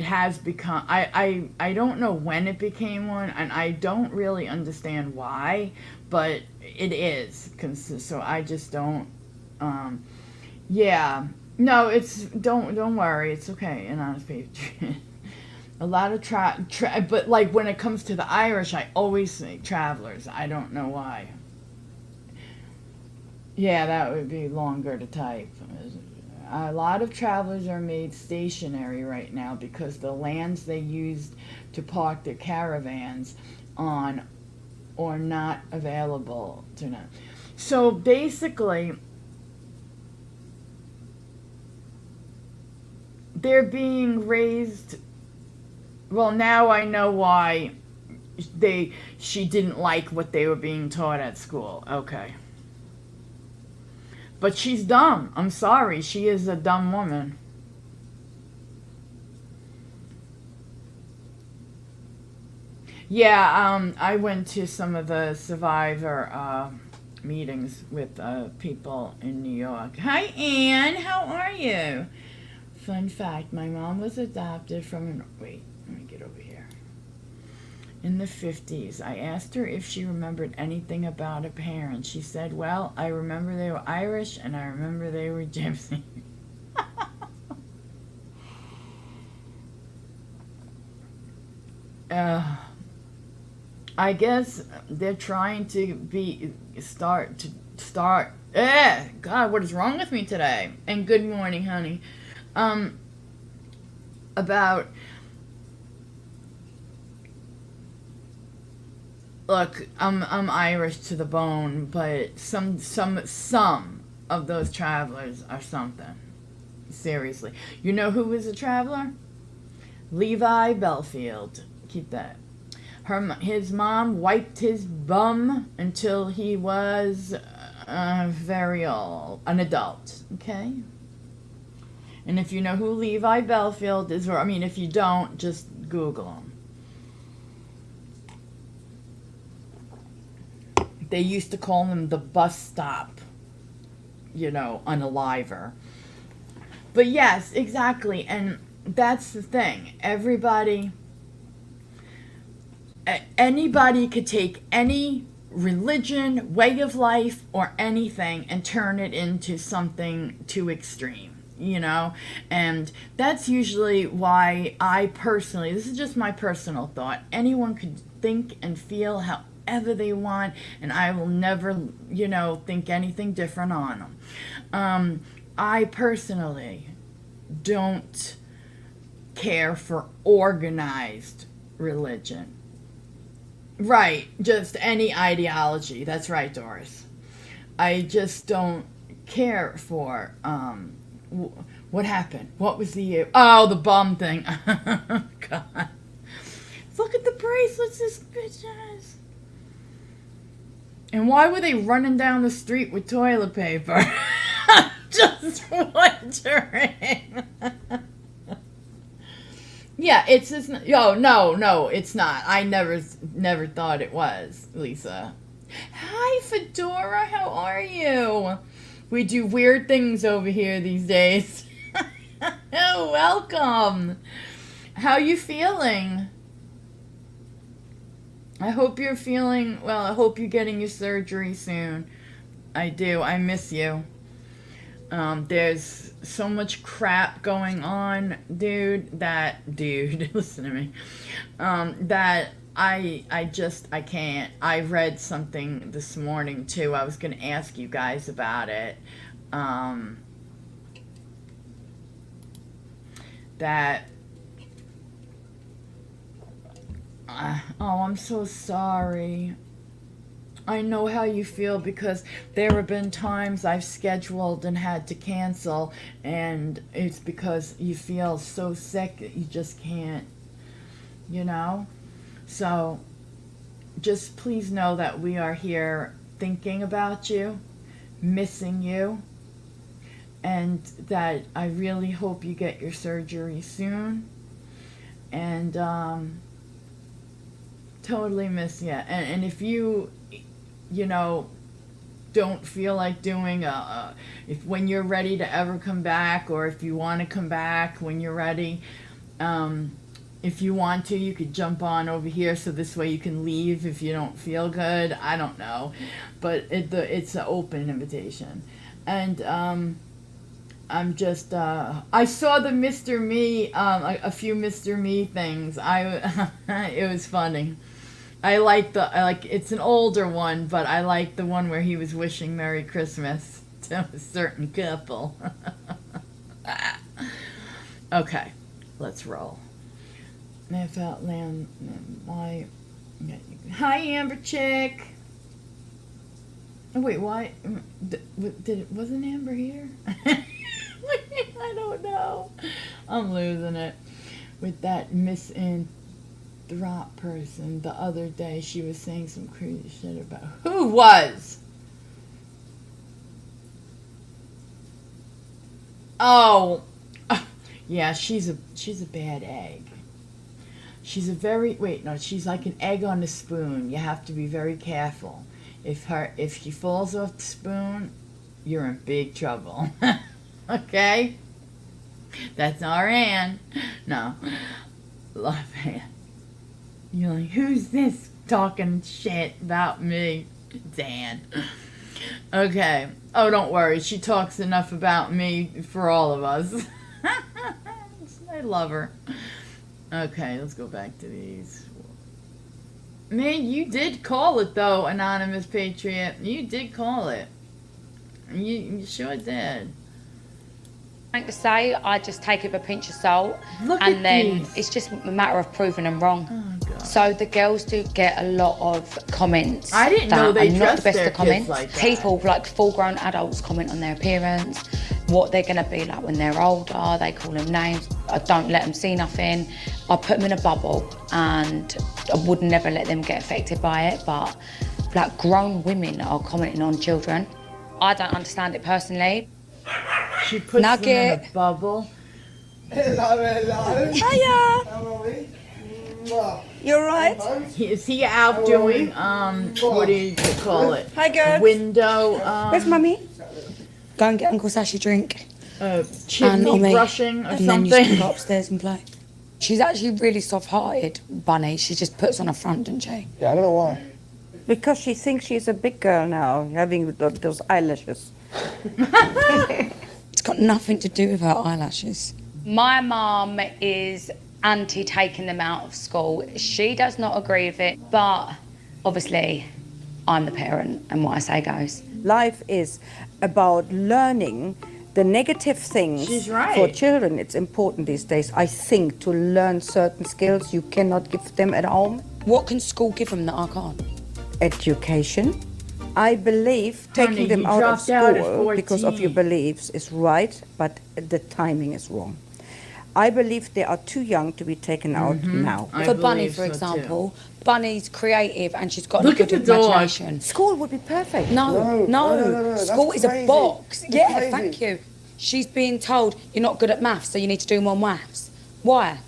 has become, I don't know when it became one, and I don't really understand why, but it is, so I just don't, yeah, no, it's, don't worry, it's okay, an honest patriot. A lot of but like when it comes to the Irish, I always say travelers, I don't know why. Yeah, that would be longer to type. a lot of travelers are made stationary right now because the lands they used to park their caravans on are not available to them. So basically, they're being raised. Well, now I know why she didn't like what they were being taught at school. Okay. But she's dumb. I'm sorry. She is a dumb woman. Yeah, I went to some of the survivor meetings with people in New York. Hi, Anne. How are you? Fun fact, my mom was adopted from an... Wait, let me get over here. In the 50s. I asked her if she remembered anything about her parents. She said, well, I remember they were Irish and I remember they were gypsy. I guess they're trying to start. God, what is wrong with me today? And good morning, honey. About... Look, I'm Irish to the bone, but some of those travelers are something. Seriously. You know who was a traveler? Levi Belfield. Keep that. His mom wiped his bum until he was very old, an adult. Okay? And if you know who Levi Belfield is, or I mean, if you don't, just Google him. They used to call him the bus stop, unaliver. But yes, exactly. And that's the thing. Anybody could take any religion, way of life, or anything and turn it into something too extreme, And that's usually why I personally, this is just my personal thought, anyone could think and feel however they want, and I will never, think anything different on them. I personally don't care for organized religion. Right, just any ideology. That's right, Doris. I just don't care for, what happened? What was the bum thing. God. Look at the bracelets this bitch has. And why were they running down the street with toilet paper? Just wondering. Yeah, it's just... no, it's not. I never thought it was, Lisa. Hi, Fedora. How are you? We do weird things over here these days. Oh, welcome. How you feeling? I hope you're feeling... Well, I hope you're getting your surgery soon. I do. I miss you. There's so much crap going on, dude, listen to me, that I can't. I read something this morning, too. I was going to ask you guys about it, I'm so sorry. I know how you feel because there have been times I've scheduled and had to cancel, and it's because you feel so sick that you just can't, So just please know that we are here thinking about you, missing you, and that I really hope you get your surgery soon. And totally miss you. And if you don't feel like doing if when you're ready to ever come back, or if you want to come back when you're ready, if you want to, you could jump on over here, so this way you can leave if you don't feel good. I don't know, but it's an open invitation. And I'm just I saw the Mr. Me, a few Mr. Me things. It was funny. I like it's an older one, but I like the one where he was wishing Merry Christmas to a certain couple. Okay, let's roll. If Outland, why? Hi, Amber Chick. Oh, wait, why? Wasn't Amber here? I don't know. I'm losing it. With that misanthrop person the other day, she was saying some crazy shit about who was. Oh, yeah, she's a bad egg. She's she's like an egg on a spoon. You have to be very careful. If she falls off the spoon, you're in big trouble. Okay? That's our Ann. No. Love Ann. You're like, who's this talking shit about me? It's Ann. Okay. Oh, don't worry. She talks enough about me for all of us. I love her. Okay, let's go back to these. Man, you did call it, though, Anonymous Patriot. You did call it. You sure did. Like to say, I just take it with a pinch of salt, Look and at then these. it's just a matter of proving them wrong. Oh, God. So the girls do get a lot of comments. I didn't know that they are not dressed the best their of comments. kids like that. People, like full-grown adults, comment on their appearance, what they're going to be like when they're older. They call them names. I don't let them see nothing. I put them in a bubble, and I would never let them get affected by it. But like grown women are commenting on children. I don't understand it personally. She puts them in Nugget. a bubble. Hello. Hiya! How are we? Mwah. You're right. Is he out doing, what do you call it? Hi, girls. Window, Where's Mummy? Go and get Uncle Sash a drink. chimney on me. brushing or And then you just something? go upstairs and play. She's actually really soft-hearted, Bunny. She just puts on a front, doesn't she? Yeah, I don't know why. Because she thinks she's a big girl now, having those eyelashes. It's got nothing to do with her eyelashes. My mum is anti taking them out of school. She does not agree with it, but obviously I'm the parent and what I say goes. Life is about learning the negative things. She's right. For children. It's important these days, I think, to learn certain skills you cannot give them at home. What can school give them that I can't? Education. I believe taking Honey, them you out of dropped out at school because of your 14. beliefs is right, but the timing is wrong. I believe they are too young to be taken out now. I For Bunny, believe for so, example, Bunny's creative and she's got Look a at good the dog. imagination. School would be perfect. No, that's School is a crazy. box. That's Yeah, crazy. thank you. She's being told you're not good at maths, so you need to do more maths. Why?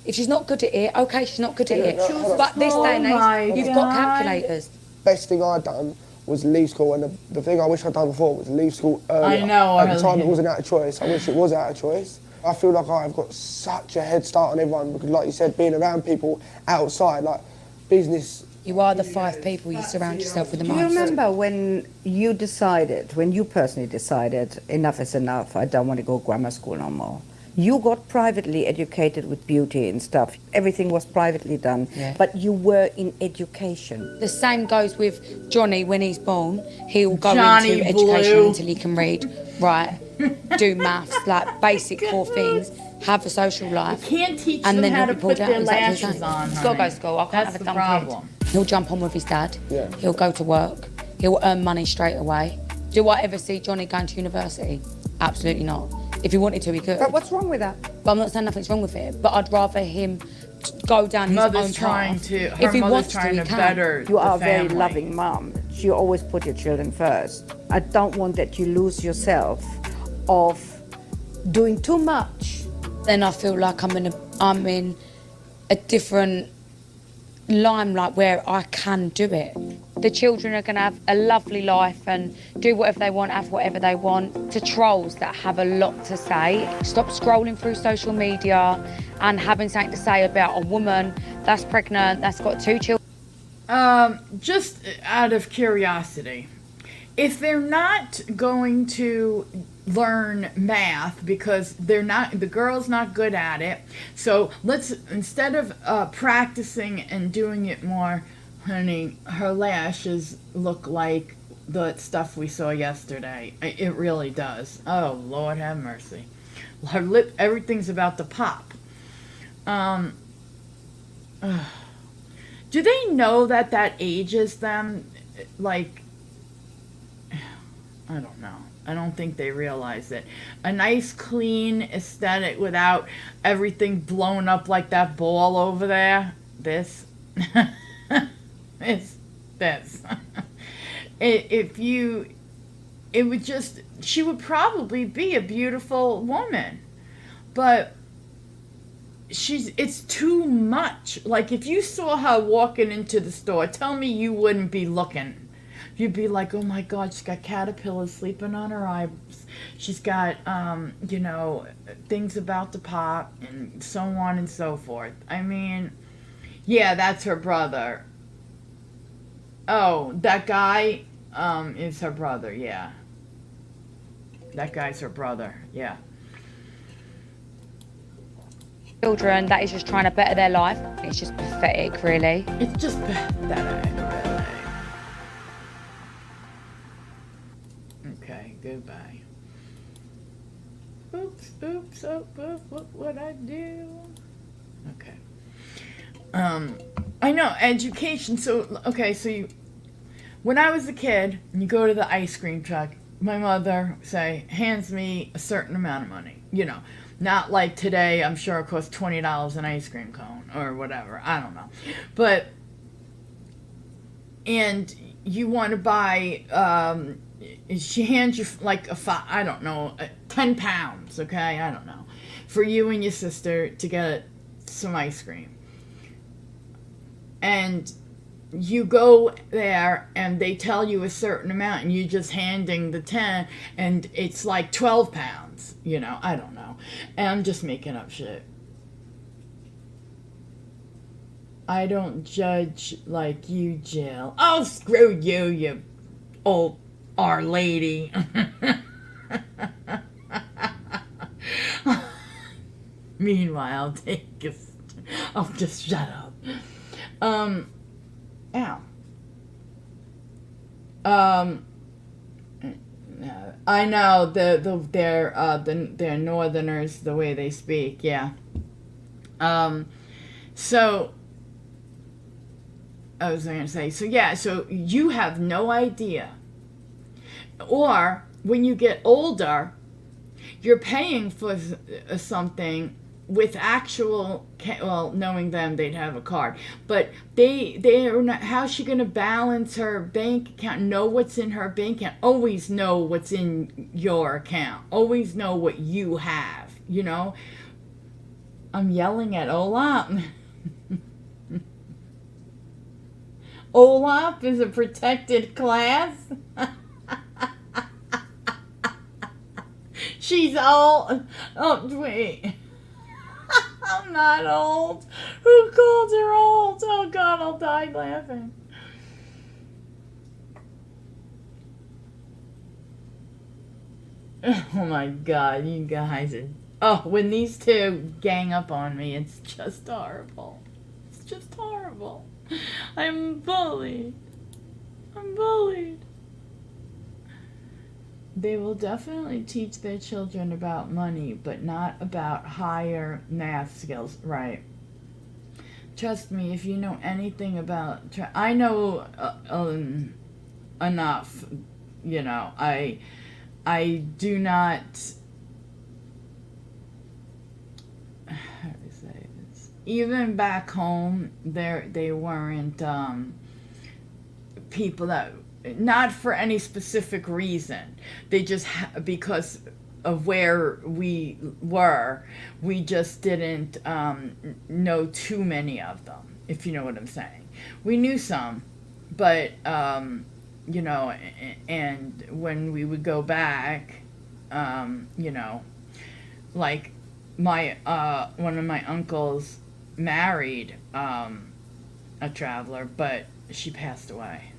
If she's not good at it, okay, she's not good at it. But this day and Oh my age, you've got God. calculators. Best thing I'd done was leave school, and the thing I wish I'd done before was leave school earlier. I know, At the time, earlier. it wasn't out of choice. I wish it was out of choice. I feel like I've got such a head start on everyone because, like you said, being around people outside, like business. You are the 5 people you surround yourself with the Do you most. remember when you personally decided, enough is enough, I don't want to go grammar school no more? You got privately educated with beauty and stuff. Everything was privately done, Yeah. but you were in education. The same goes with Johnny when he's born. He'll go Johnny into Blue. education until he can read, write, do maths, like basic 4 things, have a social life. Can't teach And them then how he'll to be pulled put out their exactly the lashes same. on, He's got to go honey. to school. I can't That's have a the dumb problem. kid. He'll jump on with his dad. Yeah. He'll go to work. He'll earn money straight away. Do I ever see Johnny going to university? Absolutely not. If he wanted to, he could. But what's wrong with that? But I'm not saying nothing's wrong with it. But I'd rather him go down his own Mother's trying path. to, If her he mother's wants trying to, to he can. better You are the a very family. loving mom. You always put your children first. I don't want that you lose yourself of doing too much. Then I feel like I'm in a different limelight where I can do it. The children are going to have a lovely life and do whatever they want, have whatever they want. To trolls that have a lot to say, stop scrolling through social media and having something to say about a woman that's pregnant, that's got 2 children. Just out of curiosity, if they're not going to learn math because the girl's not good at it, so let's, instead of practicing and doing it more, honey, her lashes look like the stuff we saw yesterday. It really does. Oh, Lord have mercy. Her lip, everything's about to pop. Do they know that ages them? Like, I don't know. I don't think they realize it. A nice, clean aesthetic without everything blown up like that ball over there. This. This. If you... It would just... She would probably be a beautiful woman. But... It's too much. Like, if you saw her walking into the store, tell me you wouldn't be looking. You'd be like, oh my God, she's got caterpillars sleeping on her eyes. She's got, things about to pop and so on and so forth. I mean, yeah, that's her brother. Oh, that guy is her brother, yeah. That guy's her brother, yeah. Children that is just trying to better their life. It's just pathetic, really. It's just pathetic, really. Okay, goodbye. Oops, what I do? Okay. I know, education, so, okay, so when I was a kid, and you go to the ice cream truck, my mother, hands me a certain amount of money, not like today, I'm sure it costs $20 an ice cream cone, or whatever, I don't know, and you want to buy, she hands you like 10 pounds, okay? I don't know. For you and your sister to get some ice cream. And you go there and they tell you a certain amount and you're just handing the 10 and it's like 12 pounds, I don't know. And I'm just making up shit. I don't judge like you, Jill. Oh, screw you, you old Our Lady. Meanwhile, just shut up. Ow. I know they're Northerners, the way they speak. Yeah. So I was going to say. So yeah. So you have no idea. Or when you get older, you're paying for something with actual, knowing them, they'd have a card. But they're not, how's she going to balance her bank account, know what's in her bank account, always know what's in your account, always know what you have, I'm yelling at Olaf. Olaf is a protected class. She's all... Oh, wait. I'm not old. Who called her old? Oh, God, I'll die laughing. Oh, my God, you guys are... Oh, when these two gang up on me, it's just horrible. It's just horrible. I'm bullied. I'm bullied. They will definitely teach their children about money, but not about higher math skills. Right. Trust me, if you know anything about... I know enough, I do not... How do I say this? Even back home, they weren't people that... Not for any specific reason. They just, because of where we were, we just didn't know too many of them, if you know what I'm saying. We knew some, but, and when we would go back, like one of my uncles married a traveler, but she passed away.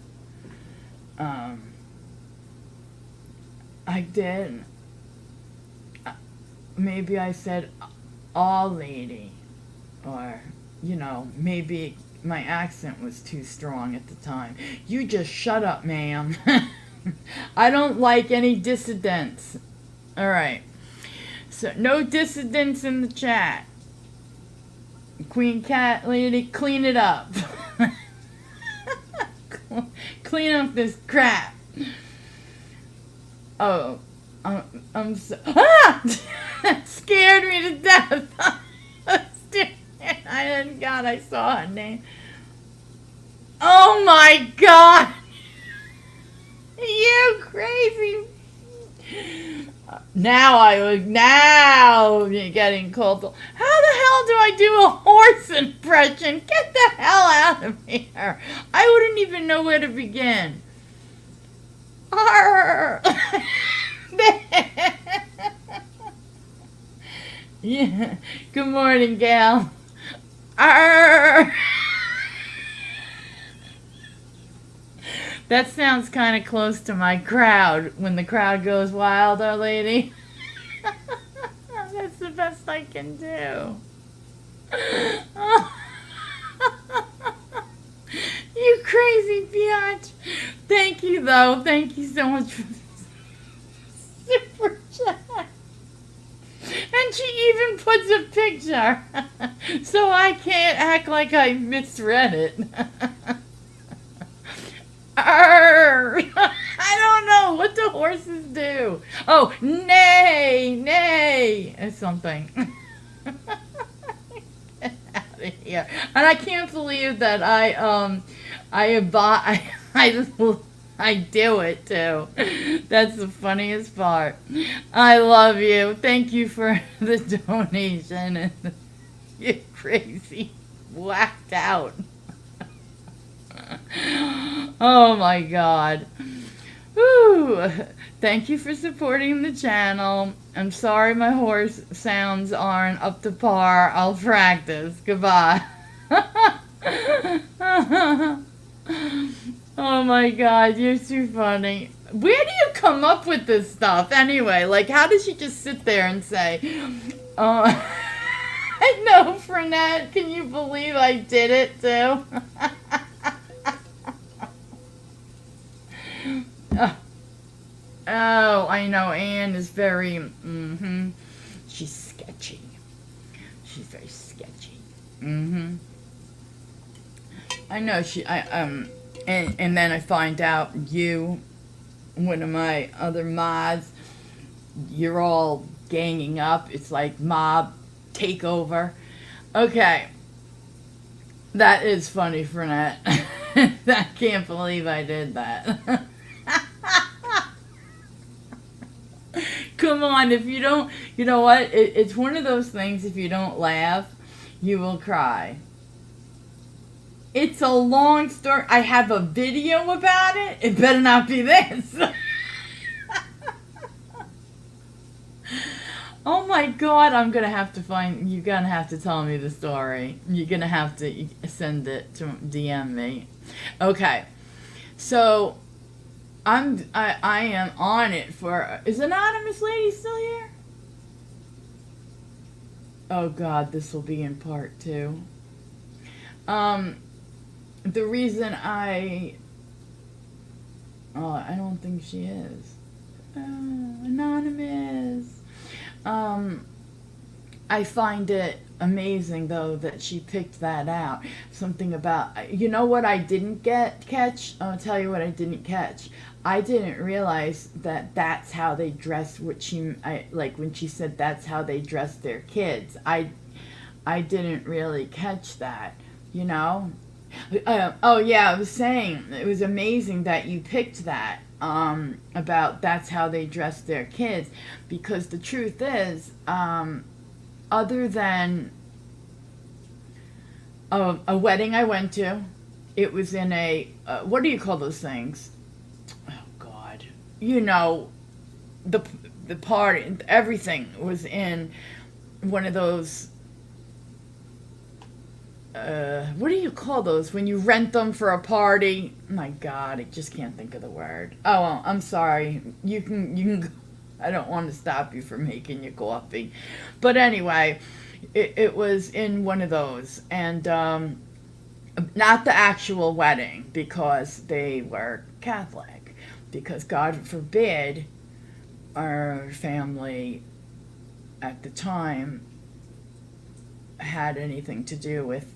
I did. Maybe I said all lady, or, maybe my accent was too strong at the time. You just shut up, ma'am. I don't like any dissidents. All right. So no dissidents in the chat. Queen Cat Lady, clean it up. Clean up this crap. Oh, I'm so... Ah! Scared me to death. God, I saw her name. Oh my God. You crazy. Now you're getting cold. How the hell do I do a horse impression? Get the hell out of here. I wouldn't even know where to begin. Arr. Yeah. Good morning, gal. Arr. That sounds kind of close to my crowd when the crowd goes wild, Our Lady. That's the best I can do. You crazy biatch. Thank you, though. Thank you so much for this super chat. And she even puts a picture. So I can't act like I misread it. Arr! I don't know. What do horses do? Oh, neigh, neigh, or something. Get out of here. And I can't believe that I do it too. That's the funniest part. I love you. Thank you for the donation. You're crazy. Whacked out. Oh my God. Whew. Thank you for supporting the channel. I'm sorry my horse sounds aren't up to par. I'll practice. Goodbye. Oh my God, you're too funny. Where do you come up with this stuff anyway? Like, how does she just sit there and say, oh, I know, Frenette, can you believe I did it too? Oh, I know, Anne is very, she's sketchy. She's very sketchy. I know and then I find out you, one of my other mods, you're all ganging up. It's like mob takeover. Okay. That is funny, Frenette. I can't believe I did that. Come on, if you don't, you know what? It's one of those things, if you don't laugh, you will cry. It's a long story. I have a video about it. It better not be this. Oh my God, I'm going to have to you're going to have to tell me the story. You're going to have to send it to DM me. Okay. So, I am on it for, is Anonymous Lady still here? Oh God, this will be in part 2. The reason I don't think she is. Anonymous. I find it amazing though that she picked that out. Something about, you know what I didn't catch? I'll tell you what I didn't catch. I didn't realize that that's how they dress. Like when she said that's how they dress their kids. I didn't really catch that, you know. Oh yeah, I was saying it was amazing that you picked that about that's how they dress their kids, because the truth is, other than a wedding I went to, it was in a what do you call those things? Oh God, you know, the party, everything was in one of those. What do you call those when you rent them for a party? My God, I just can't think of the word. Oh, well, I'm sorry. You can. I don't want to stop you from making your coffee, but anyway, it was in one of those, and not the actual wedding because they were Catholic, because God forbid our family at the time had anything to do with,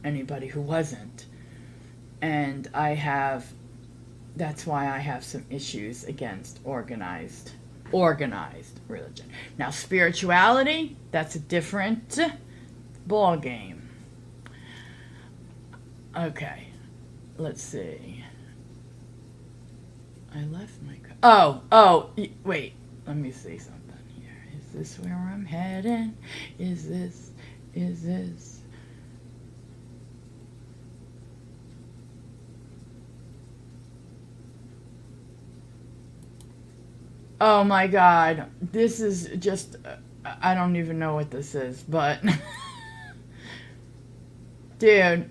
anybody who wasn't. And that's why I have some issues against organized religion. Now, spirituality, that's a different ball game. Okay, let's see. I left my wait, let me see something here. Is this where I'm heading? Is this? Oh my God, this is just, I don't even know what this is, but, dude.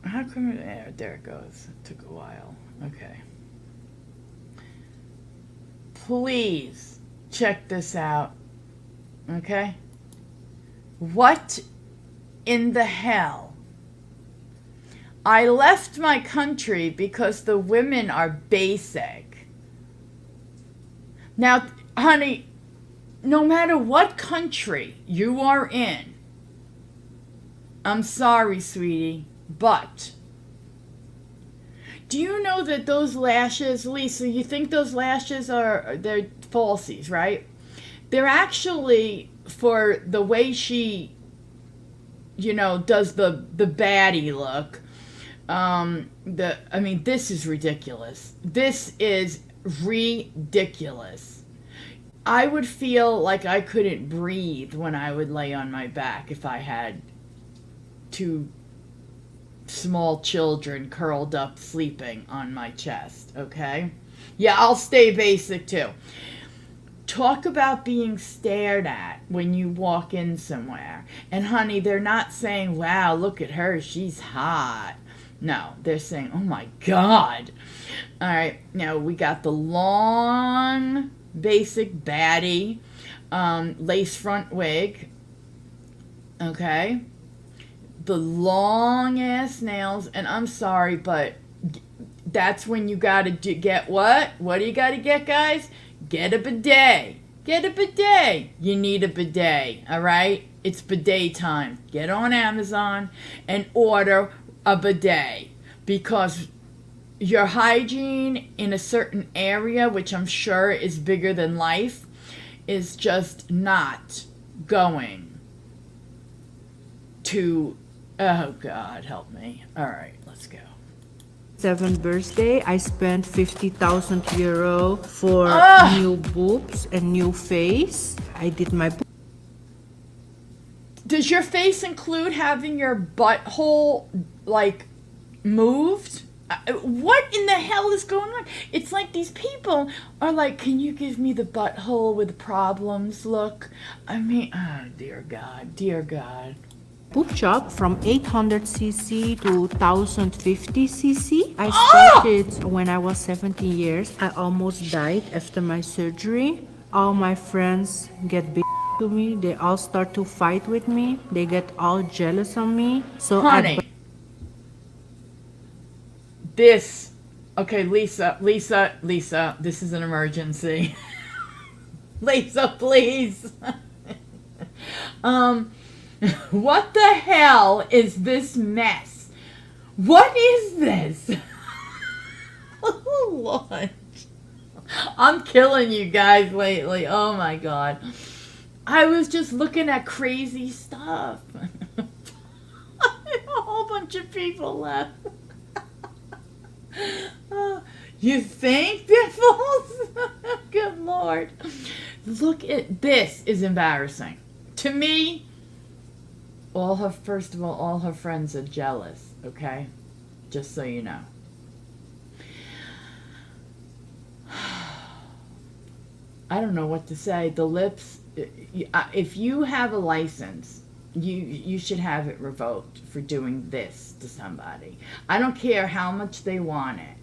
How come, there it goes. It took a while. Okay. Please check this out. Okay? What in the hell? I left my country because the women are basic. Now, honey, no matter what country you are in, I'm sorry, sweetie, but do you know that those lashes, Lisa, you think those lashes they're falsies, right? They're actually for the way she, does the baddie look. This is ridiculous. This is ridiculous. I would feel like I couldn't breathe when I would lay on my back if I had two small children curled up sleeping on my chest, okay? Yeah, I'll stay basic too. Talk about being stared at when you walk in somewhere. And honey, they're not saying, wow, look at her, she's hot. No, they're saying, oh my God. All right, now we got the long, basic baddie, lace front wig, okay? The long ass nails, and I'm sorry, but that's when you gotta get what? What do you gotta get, guys? Get a bidet. Get a bidet. You need a bidet, all right? It's bidet time. Get on Amazon and order a bidet, because your hygiene in a certain area, which I'm sure is bigger than life, is just not going to, oh God, help me. All right, let's go. 7th birthday, I spent 50,000 euro for new boobs and new face. I did my Does your face include having your butthole, moved? What in the hell is going on? It's like these people are like, can you give me the butthole with problems look? I mean, oh, dear God, dear God. boob job from 800cc to 1050cc. I started when I was 17 years. I almost died after my surgery. All my friends get big to me. They all start to fight with me. They get all jealous of me. So Honey, okay, Lisa, this is an emergency. Lisa, please. What the hell is this mess? What is this? Oh, Lord. I'm killing you guys lately. Oh, my God. I was just looking at crazy stuff. A whole bunch of people left. You think, Biffles? Good Lord. Look at this. Is embarrassing. To me, all her friends are jealous, okay? Just so you know. I don't know what to say. The lips, if you have a license, you should have it revoked for doing this to somebody. I don't care how much they want it.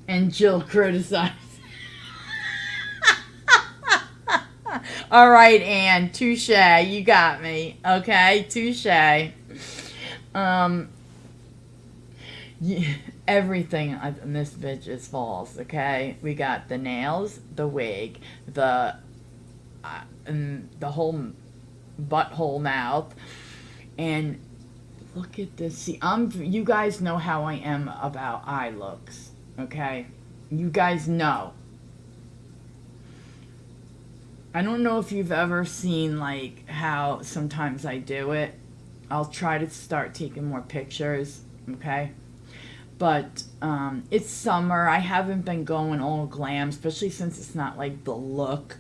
And Jill criticized. All right, Anne, touche. You got me. Okay, touche. everything in this bitch is false, okay? We got the nails, the wig, and the whole butthole mouth, and look at this. See, you guys know how I am about eye looks, okay? You guys know. I don't know if you've ever seen, like, how sometimes I do it. I'll try to start taking more pictures, okay? But it's summer. I haven't been going all glam, especially since it's not, like, the look.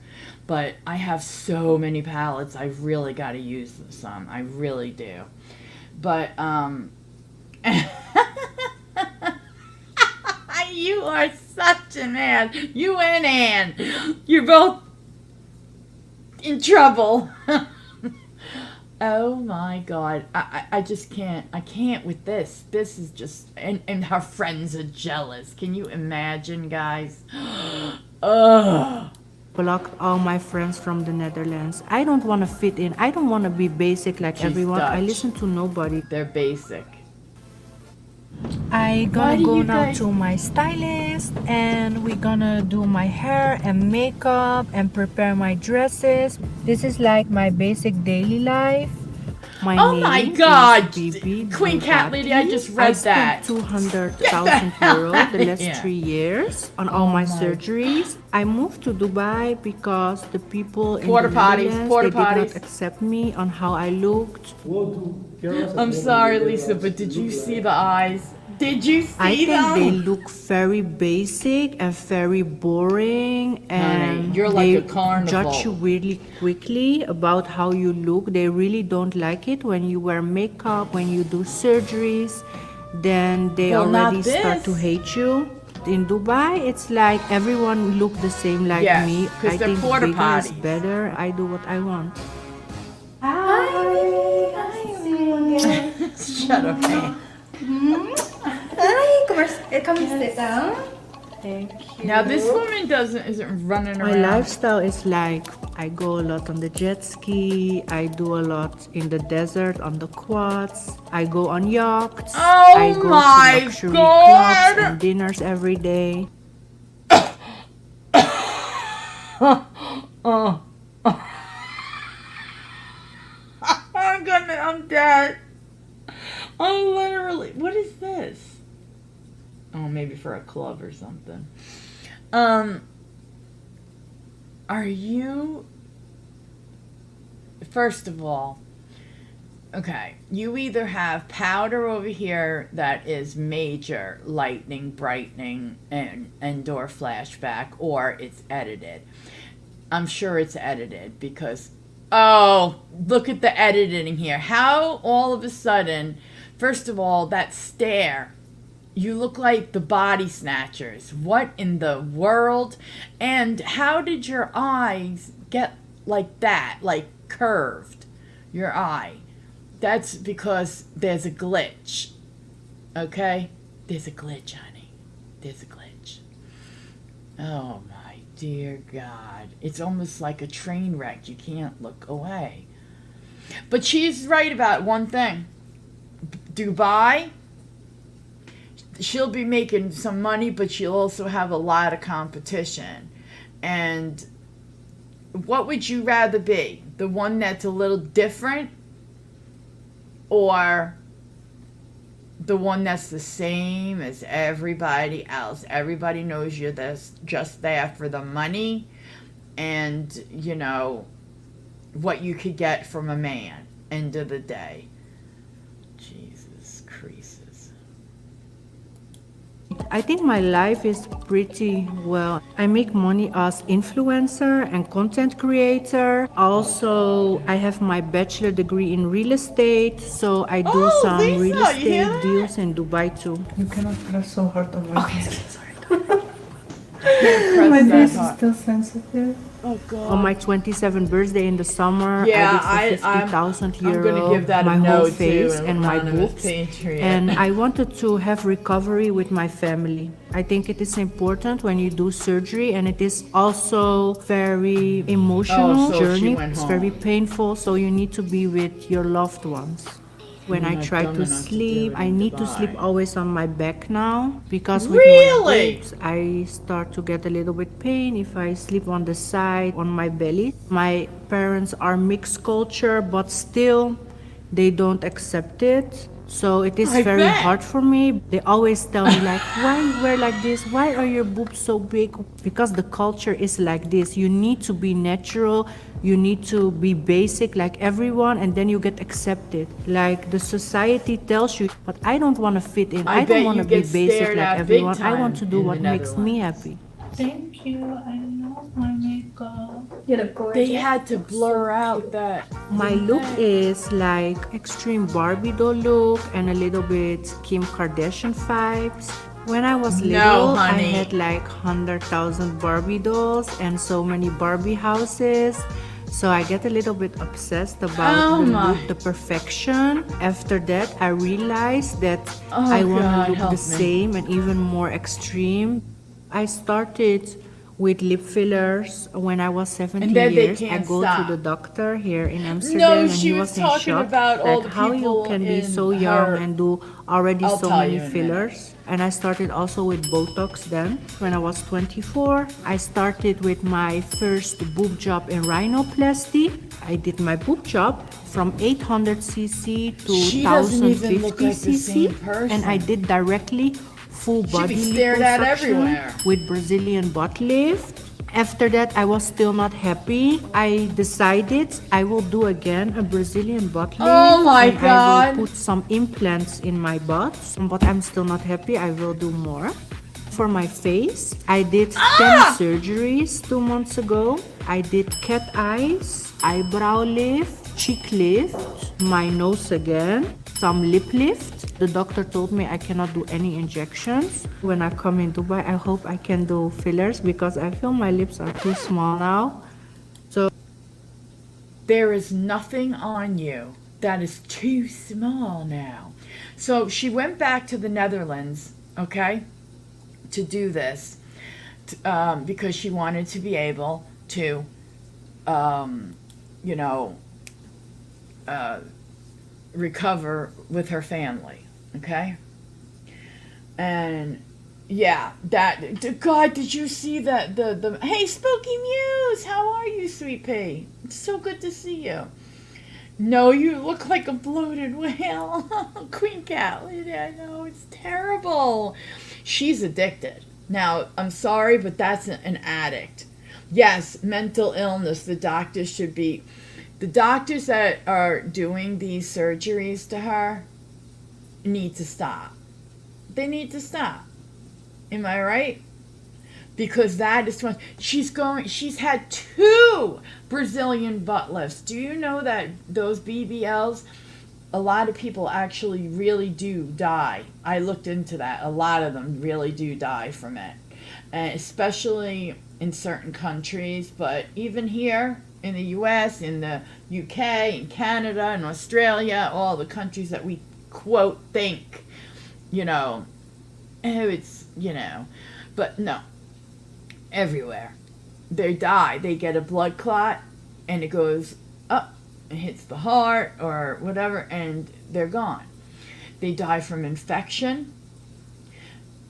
But I have so many palettes. I've really got to use some. I really do. But, you are such an Ann. You and Ann. You're both in trouble. Oh my God. I just can't. I can't with this. This is just, and her friends are jealous. Can you imagine, guys? Ugh. Blocked all my friends from the Netherlands. I don't want to fit in. I don't want to be basic like She's everyone. I Dutch. listen to nobody. They're basic. I Why gonna do go you now guys- to my stylist and we're gonna do my hair and makeup and prepare my dresses. This is like my basic daily life. My Oh name my is God, Bibi Queen Cat Lady, I just read I spent that. 200,000 euro the last Yeah. 3 years on all my surgeries. I moved to Dubai because the people in Porta the potties, Netherlands, porta they did potties. not accept me on how I looked. I'm sorry, Lisa, but did you see the eyes? Did you see I think them? they look very basic and very boring, and you're like they a carnival. judge you really quickly about how you look. They really don't like it when you wear makeup, when you do surgeries. Then they Well, not already start to this. hate you. In Dubai, it's like everyone look the same like Yes, me. 'cause I they're think porta bigger is potties. better. I do what I want. Shut up, man. Hi, come sit down. Now this woman isn't running My around. lifestyle is like I go a lot on the jet ski, I do a lot in the desert on the quads, I go on yachts, Oh I go my to luxury God! clubs and dinners every day. I'm dead. I'm literally, what is this? Oh, maybe for a club or something. Are you, first of all, okay, you either have powder over here that is major lightning, brightening, and or flashback, or it's edited. I'm sure it's edited because, oh, look at the editing here. How all of a sudden, first of all, that stare, you look like the Body Snatchers. What in the world? And how did your eyes get like that, like curved, your eye? That's because there's a glitch, okay? There's a glitch, honey. There's a glitch. Oh, my dear God. It's almost like a train wreck. You can't look away. But she's right about one thing. Dubai, she'll be making some money, but she'll also have a lot of competition. And what would you rather be? The one that's a little different, or the one that's the same as everybody else? Everybody knows you're just there for the money and, you know, what you could get from a man, end of the day. Jesus creases. I think my life is pretty well. I make money as influencer and content creator. Also, I have my bachelor degree in real estate, so I do Oh, some Lisa, real you hear estate that? deals in Dubai too. You cannot press so hard on my face. Press My that face is hard. still sensitive. Oh, God. On my 27th birthday in the summer, Yeah, I did for I'm 50,000 gonna euro give that a my no, whole too, face and my Anonymous boobs. Patriot. And I wanted to have recovery with my family. I think it is important when you do surgery, and it is also very emotional Oh, so she journey. went It's home. very painful, so you need to be with your loved ones. When We're I not try dumb to enough to do sleep, it I in need to sleep Dubai. always on my back now because with Really? my boobs, I start to get a little bit pain if I sleep on the side, on my belly. My parents are mixed culture, but still they don't accept it. So it is I very bet. hard for me. They always tell me like, why you wear like this? Why are your boobs so big? Because the culture is like this. You need to be natural. You need to be basic like everyone, and then you get accepted. Like the society tells you, but I don't want to fit in. I I don't bet want you to be get basic stared like at big everyone. I want time to do in the what makes me Netherlands. happy. Thank you. I love my makeup. You look gorgeous. They had to blur out that. My didn't look they? is like extreme Barbie doll look and a little bit Kim Kardashian vibes. When I was No, little, I honey. had like 100,000 Barbie dolls and so many Barbie houses. So I get a little bit obsessed about Oh the my. look, the perfection. After that, I realized that Oh I want to God, look the help me. same and even more extreme. I started with lip fillers when I was 17 And then they years. I can't go to the stop. doctor here in Amsterdam No, and she he was was in talking shock. about all Like the how you people can be in so young her. and do already I'll so tell many you in a minute. fillers. And I started also with Botox then. When I was 24, I started with my first boob job in rhinoplasty. I did my boob job from 800cc to She doesn't even look like the 1050cc, same person. and I did directly full She'd be body stared at liposuction everywhere. with Brazilian butt lift. After that, I was still not happy. I decided I will do again a Brazilian butt lift. Oh my and I God. will put some implants in my butt. But I'm still not happy. I will do more. For my face, I did 10 surgeries 2 months ago. I did cat eyes, eyebrow lift, cheek lift, my nose again, some lip lift. The doctor told me I cannot do any injections. When I come in Dubai, I hope I can do fillers because I feel my lips are too small now. There is nothing on you that is too small now. So she went back to the Netherlands, okay, to do this because she wanted to be able to, you know, recover with her family, okay? And yeah, that God, did you see that the hey Spooky Muse, how are you, sweet pea? It's so good to see you. No, you look like a bloated whale. Queen Cat, I know, it's terrible. She's addicted. Now, I'm sorry, but that's an addict. Yes, mental illness. The doctors that are doing these surgeries to her need to stop. They need to stop. Am I right? Because that is when she's had 2 Brazilian butt lifts. Do you know that those BBLs, a lot of people actually really do die? I looked into that. A lot of them really do die from it, and especially in certain countries, but even here in the US, in the UK, in Canada, and Australia, all the countries that we quote think, oh, it's, but no, everywhere. They die. They get a blood clot and it goes up and hits the heart or whatever and they're gone. They die from infection.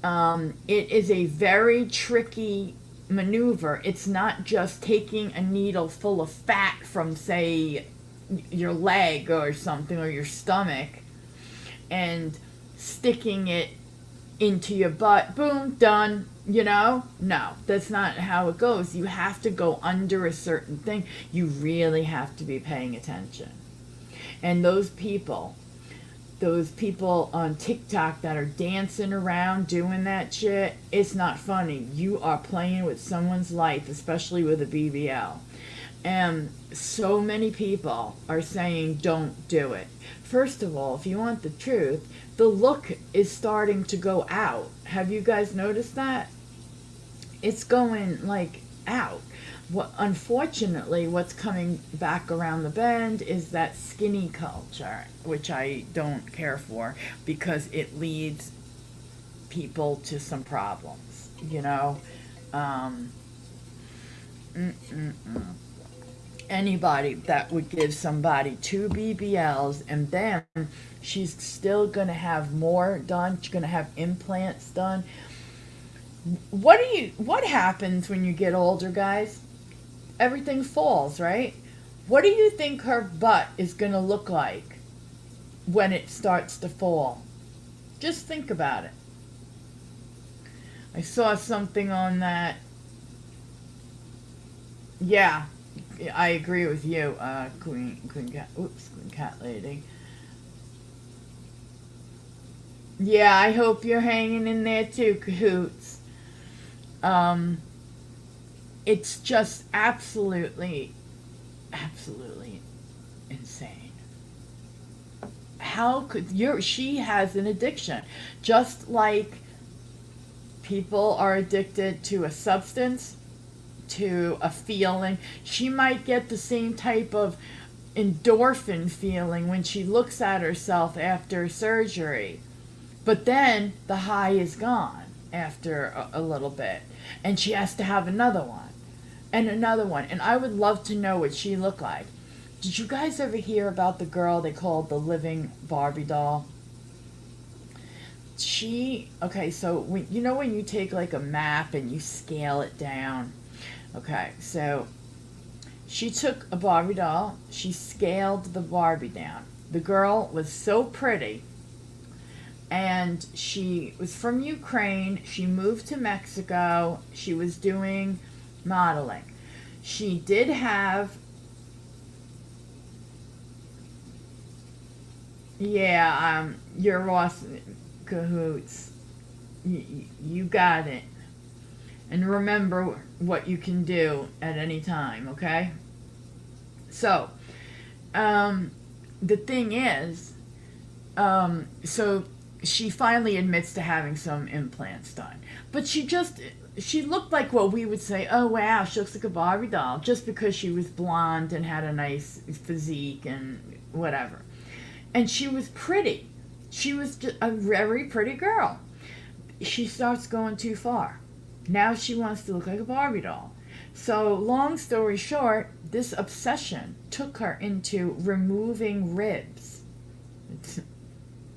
It is a very tricky maneuver. It's not just taking a needle full of fat from, say, your leg or something or your stomach and sticking it into your butt. Boom, done. No, that's not how it goes. You have to go under a certain thing. You really have to be paying attention. And those people on TikTok that are dancing around doing that shit, it's not funny. You are playing with someone's life, especially with a BBL. And so many people are saying don't do it. First of all, if you want the truth, the look is starting to go out. Have you guys noticed that? It's going out. Unfortunately, what's coming back around the bend is that skinny culture, which I don't care for because it leads people to some problems, anybody that would give somebody 2 BBLs, and then she's still going to have more done. She's going to have implants done. What happens when you get older, guys? Everything falls, right? What do you think her butt is going to look like when it starts to fall? Just think about it. I saw something on that. Yeah, I agree with you, Queen Cat Lady. Yeah, I hope you're hanging in there too, Cahoots. It's just absolutely insane. How could she has an addiction, just like people are addicted to a substance, to a feeling. She might get the same type of endorphin feeling when she looks at herself after surgery, but then the high is gone after a little bit, and she has to have another one and another one. And I would love to know what she looked like. Did you guys ever hear about the girl they called the living Barbie doll? Okay, so when you take like a map and you scale it down. Okay, so she took a Barbie doll, she scaled the Barbie down. The girl was so pretty, and she was from Ukraine. She moved to Mexico. She was doing modeling. She did have, you're Ross Cahoots. You got it. And remember what you can do at any time, okay? So, the thing is, so she finally admits to having some implants done. But she looked like what we would say, oh wow, she looks like a Barbie doll, just because she was blonde and had a nice physique and whatever. And she was pretty. She was just a very pretty girl. She starts going too far. Now she wants to look like a Barbie doll. So, long story short, this obsession took her into removing ribs.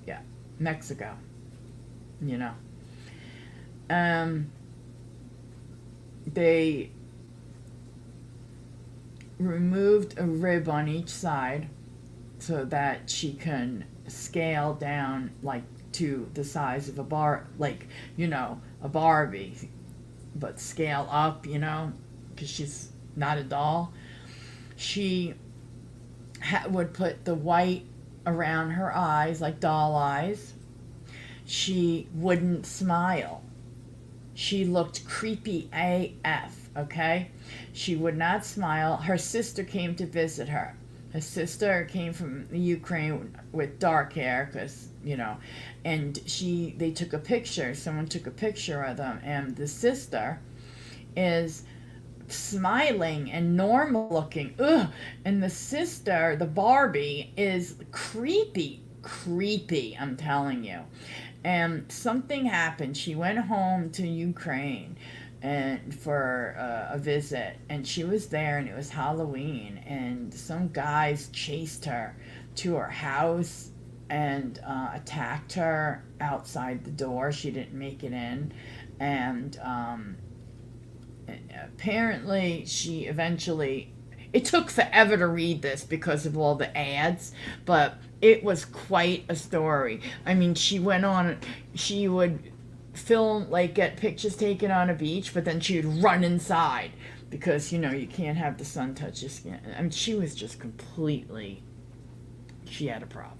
Yeah, Mexico. You know. They removed a rib on each side so that she can scale down like to the size of a a Barbie, but scale up, because she's not a doll. She would put the white around her eyes, like doll eyes. She wouldn't smile. She looked creepy AF, okay? She would not smile. Her sister came to visit her. Her sister came from the Ukraine with dark hair, because, and they took a picture. Someone took a picture of them, and the sister is smiling and normal looking. Ugh. And the sister, the Barbie, is creepy, I'm telling you. And something happened. She went home to Ukraine and for a visit, and she was there, and it was Halloween, and some guys chased her to her house and attacked her outside the door. She didn't make it in, and apparently she eventually, it took forever to read this because of all the ads, but it was quite a story. I mean, she would film, like get pictures taken on a beach, but then she would run inside because, you can't have the sun touch your skin. I mean, she was just she had a problem.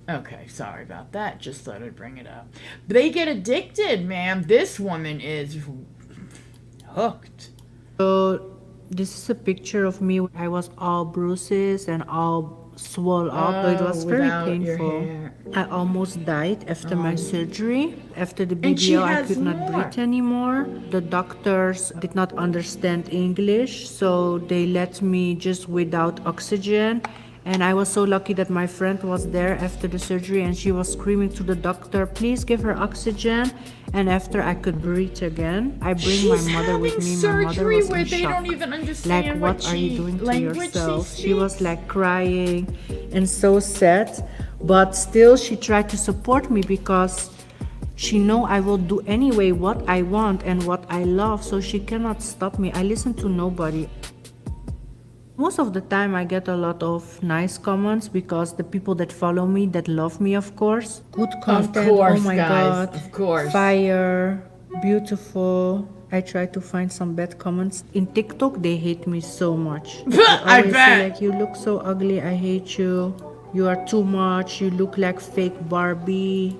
Okay, sorry about that. Just thought I'd bring it up. They get addicted, man. This woman is hooked. So this is a picture of me. I was all bruises and all swole up. It was very painful. I almost died after my surgery. After the BBL, I could not breathe anymore. The doctors did not understand English, so they let me just without oxygen. And I was so lucky that my friend was there after the surgery, and she was screaming to the doctor, please give her oxygen. And after I could breathe again, I bring my mother with me. My mother was where in they shock. don't even understand Like, what are you doing to language yourself? she She was like crying and so sad, but still she tried to support me because she know I will do anyway what I want and what I love, so she cannot stop me. I listen to nobody. Most of the time I get a lot of nice comments because the people that follow me, that love me, of course. Good content, course, oh my guys, god, of course. fire, beautiful. I try to find some bad comments. In TikTok, they hate me so much. They I always bet. say like, you look so ugly, I hate you. You are too much, you look like fake Barbie.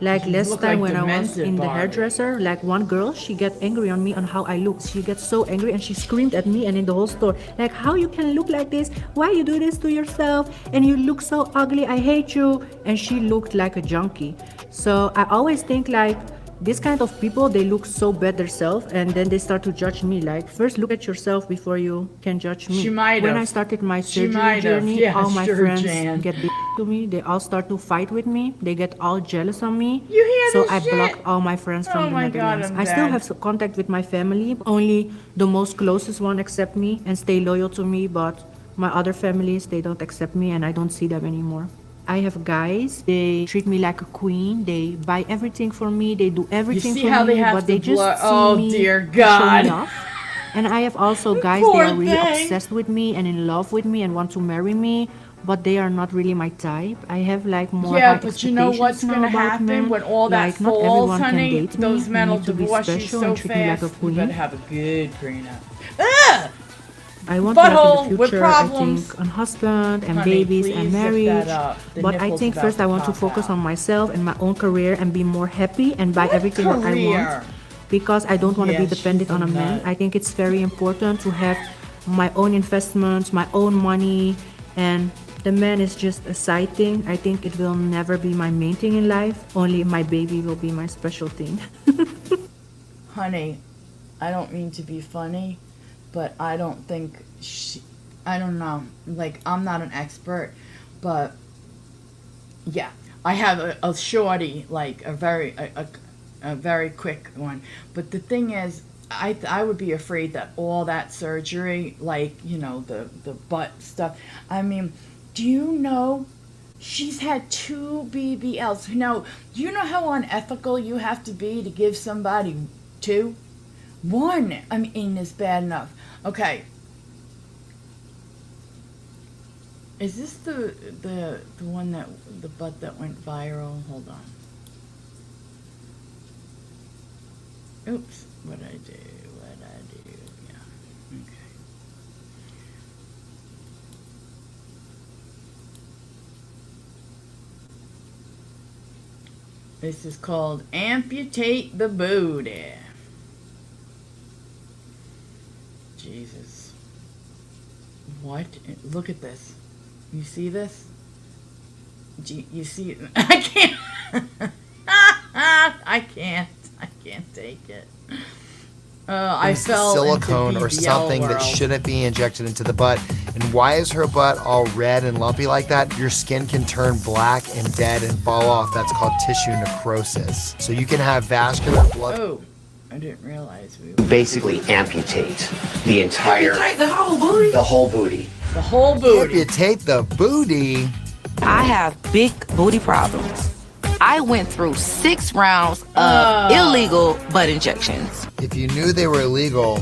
Like You last look time like when I was demented in the Barbie. hairdresser, like one girl, she get angry on me on how I look. She gets so angry and she screamed at me and in the whole store, like, how you can look like this? Why you do this to yourself? And you look so ugly, I hate you. And she looked like a junkie. So I always think like, this kind of people, they look so bad themselves and then they start to judge me. Like, first look at yourself before you can judge me. She might When have. I started my She surgery might have. journey, Yeah, all my sure, friends Jan. get to me. They all start to fight with me. They get all jealous of me. You hear So this I shit? block all my friends Oh from the my God, Netherlands. I'm I still dead. have contact with my family. Only the most closest one accept me and stay loyal to me, but my other families, they don't accept me and I don't see them anymore. I have guys, they treat me like a queen. They buy everything for me. They do everything see for how me, they have but they to just blur- see oh, me dear to show God. me off. And I have also guys, they Poor are really thing. obsessed with me and in love with me and want to marry me, but they are not really my type. I have like more Yeah, high but you know what's expectations now gonna about happen men. when all that Like, not falls, everyone can honey? date me. Those men You will need to be divorce you special so and treat me like a fast. You better queen. have a good prenup. Ah! I want to Butthole have in the with future, I problems. think, a husband and Honey, babies please and zip that marriage. up. The But I nipple's think about first to I want to pop focus out. on myself and my own career and be more happy and buy What everything that I career? want. Because I don't want to Yeah, be dependent she's on a a man. nut. I think it's very important to have my own investments, my own money, and the man is just a side thing. I think it will never be my main thing in life. Only my baby will be my special thing. Honey, I don't mean to be funny, but I don't think I don't know. Like, I'm not an expert, but yeah, I have a shorty, like a very quick one. But the thing is, I would be afraid that all that surgery, like, you know, the butt stuff. I mean, do you know she's had 2 BBLs? Now, do you know how unethical you have to be to give somebody 2? 1, I mean, is bad enough. Okay. Is this the one that, the butt that went viral? Hold on. Oops, what'd I do? Yeah, okay. This is called Amputate the Booty. Jesus. What? Look at this. You see this? You see? I can't. I can't take it. I fell silicone into or BBL something that world. shouldn't be injected into the butt. And why is her butt all red and lumpy like that? Your skin can turn black and dead and fall off. That's called tissue necrosis. So you can have vascular blood. Oh, I didn't realize we were. Basically amputate the entire the whole booty. The whole booty. Amputate the booty. I have big booty problems. I went through 6 rounds of illegal butt injections, If you knew they were illegal,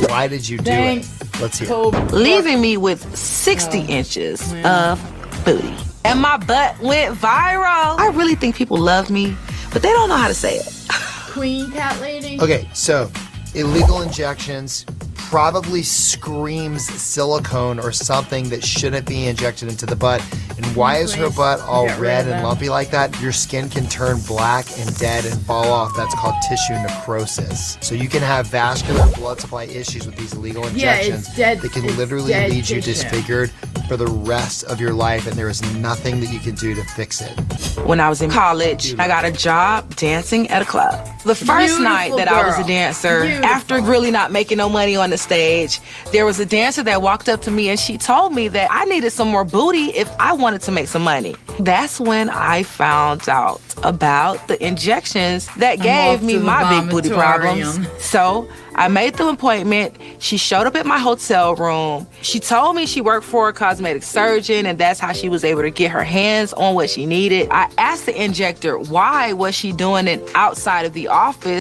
why did you do Thanks, it? Let's hear. leaving me with 60 inches of booty. And my butt went viral. I really think people love me, but they don't know how to say it. Queen cat lady. Okay, so illegal injections probably screams silicone or something that shouldn't be injected into the butt. And why is her butt all Get rid red of and them. lumpy like that? Your skin can turn black and dead and fall off. That's called tissue necrosis. So you can have vascular blood supply issues with these illegal Yeah, it's injections dead- that can it's literally dead leave you tissue. disfigured, for the rest of your life, and there is nothing that you can do to fix it. When I was in college, I got a job dancing at a club. The first night that I was a dancer, after really not making no money on the stage, there was a dancer that walked up to me and she told me that I needed some more booty if I wanted to make some money. That's when I found out about the injections that gave me my big booty problems. So I made the appointment. She showed up at my hotel room. She told me she worked for a cosmetic surgeon and that's how she was able to get her hands on what she needed. I asked the injector why was she doing it outside of the office.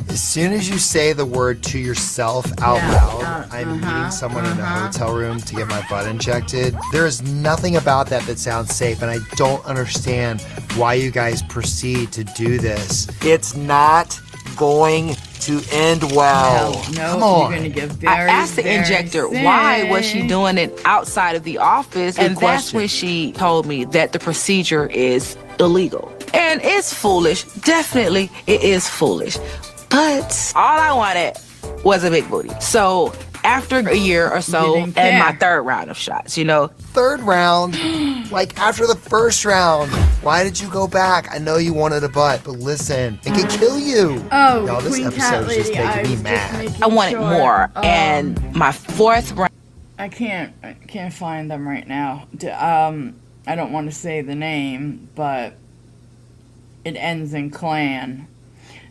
As soon as you say the word to yourself out loud, I'm meeting someone in a hotel room to get my butt injected, there is nothing about that that sounds safe, and I don't understand why you guys proceed to do this. It's not going to end well. No, come on. You're gonna get I asked the injector why was she doing it outside of the office, and that's when she told me that the procedure is illegal. And it's foolish. Definitely, it is foolish. But all I wanted was a big booty. So after a year or so, and my third round of shots, you know. Third round? Like after the first round. Why did you go back? I know you wanted a butt, but listen, it could kill you. Oh, y'all, this Queen Cat episode is just Lady, making me mad. I wanted more. And my fourth round. I can't find them right now. I don't want to say the name, but it ends in clan.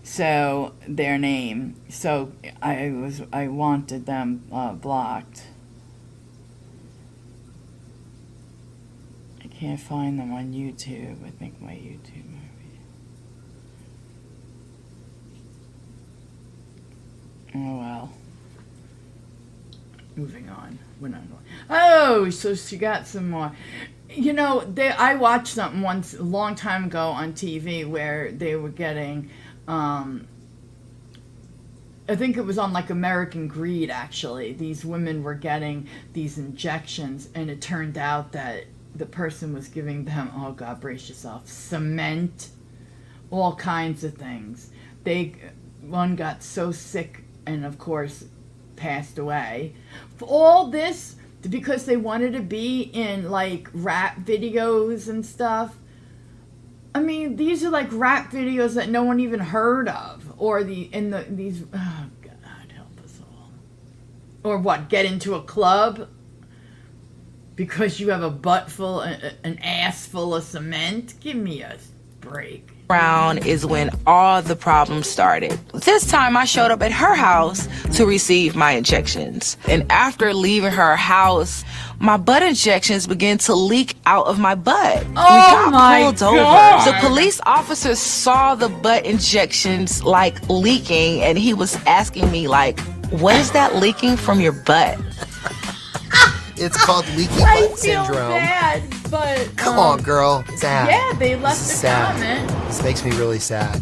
So their name. So I wanted them blocked. I can't find them on YouTube. I think my YouTube maybe. Oh well. Moving on. We're not going. Oh, so she got some more. You know, I watched something once a long time ago on TV where they were getting. I think it was on like American Greed, actually. These women were getting these injections, and it turned out that the person was giving them, oh God, brace yourself, cement, all kinds of things. One got so sick and, of course, passed away. For all this, because they wanted to be in like rap videos and stuff. I mean, these are like rap videos that no one even heard of, or these. Oh God, help us all. Or what? Get into a club because you have a butt full, an ass full of cement. Give me a break. Round is when all the problems started. This time I showed up at her house to receive my injections. And after leaving her house, my butt injections began to leak out of my butt. We got pulled over. The police officer saw the butt injections like leaking, and he was asking me like, what is that leaking from your butt? It's called leaky butt syndrome. I feel bad, but come on, girl. Sad. Yeah, they left a comment. This makes me really sad.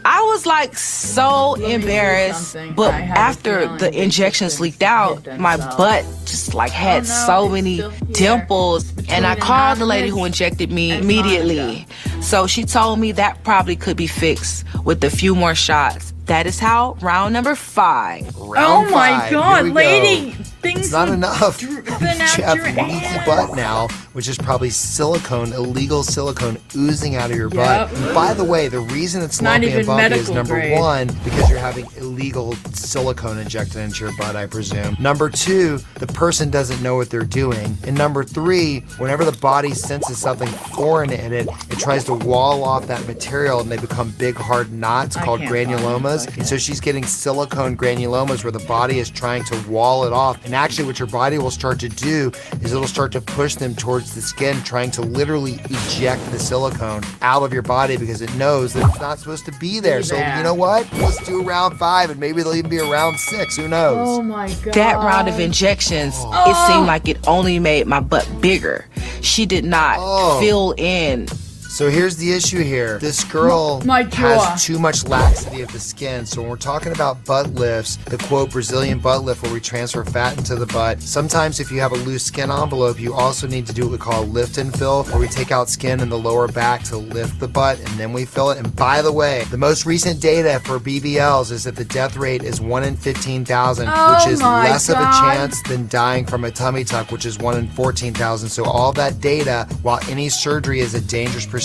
I was like so embarrassed, but after the injections leaked out, my butt just like had so many dimples, and I called the lady who injected me immediately. So she told me that probably could be fixed with a few more shots. That is how round number 5. Round oh my five. God, lady! Things it's not enough. You have leaky butt now, which is probably silicone, illegal silicone oozing out of your butt. And by the way, the reason it's lumpy and bumpy is number 1, because you're having illegal silicone injected into your butt, I presume. Number 2, the person doesn't know what they're doing. And number 3, whenever the body senses something foreign in it, it tries to wall off that material and they become big hard knots called granulomas. And so she's getting silicone granulomas where the body is trying to wall it off. And actually what your body will start to do is it'll start to push them towards the skin, trying to literally eject the silicone out of your body because it knows that it's not supposed to be there. So you know what? Let's do round 5 and maybe there'll even be a round 6. Who knows? Oh my God. That round of injections, it seemed like it only made my butt bigger. She did not fill in So here's the issue here. This girl My jaw. has too much laxity of the skin. So when we're talking about butt lifts, the quote Brazilian butt lift where we transfer fat into the butt, sometimes if you have a loose skin envelope, you also need to do what we call lift and fill, where we take out skin in the lower back to lift the butt and then we fill it. And by the way, the most recent data for BBLs is that the death rate is 1 in 15,000, which is less of a chance than dying from a tummy tuck, which is 1 in 14,000. So all that data, while any surgery is a dangerous procedure.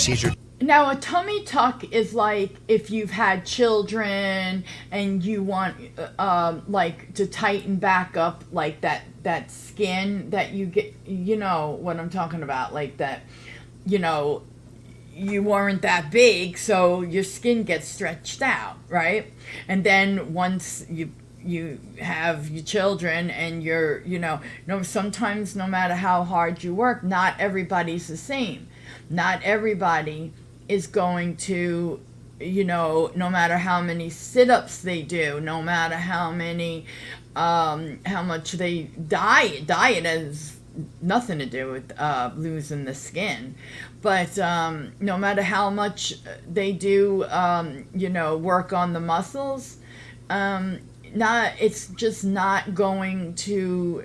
Now, a tummy tuck is like if you've had children and you want, like, to tighten back up, like, that skin that you get, you know what I'm talking about, like that, you know, you weren't that big, so your skin gets stretched out, right? And then once you have your children and you're, you know, sometimes no matter how hard you work, not everybody's the same. Not everybody is going to, you know, no matter how many sit-ups they do, no matter how many, how much they diet has nothing to do with losing the skin. But no matter how much they do, you know, work on the muscles, it's just not going to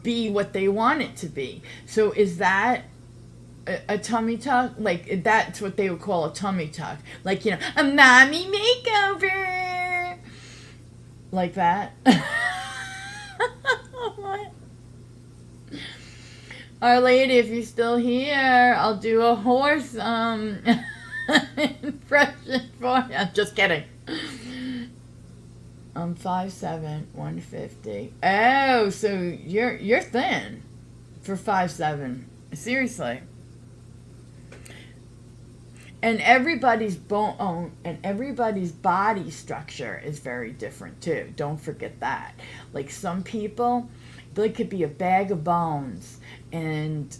be what they want it to be. So is that a tummy tuck? Like, that's what they would call a tummy tuck. Like, you know, a mommy makeover. Like that. Our lady, if you're still here, I'll do a horse impression for you. Just kidding. I'm 5'7", 150. Oh, so you're thin for 5'7". Seriously. And everybody's everybody's body structure is very different too. Don't forget that. Like some people, they could be a bag of bones and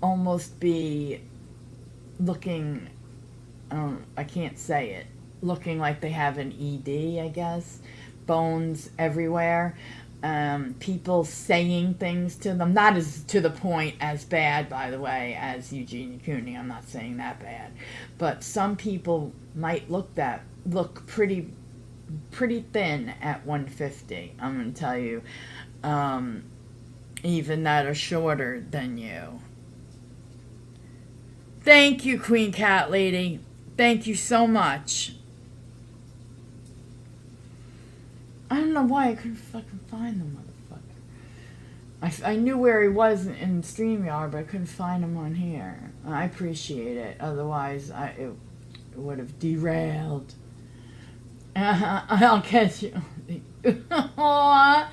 almost be looking, I can't say it, looking like they have an ED, I guess. Bones everywhere. People saying things to them, not as to the point as bad, by the way, as Eugenia Cooney. I'm not saying that bad, but some people might look pretty thin at 150. I'm going to tell you, even that are shorter than you. Thank you, Queen Cat Lady. Thank you so much. I don't know why I couldn't fucking find the motherfucker. I knew where he was in StreamYard, but I couldn't find him on here. I appreciate it. Otherwise, it would have derailed. I'll catch you. Aww.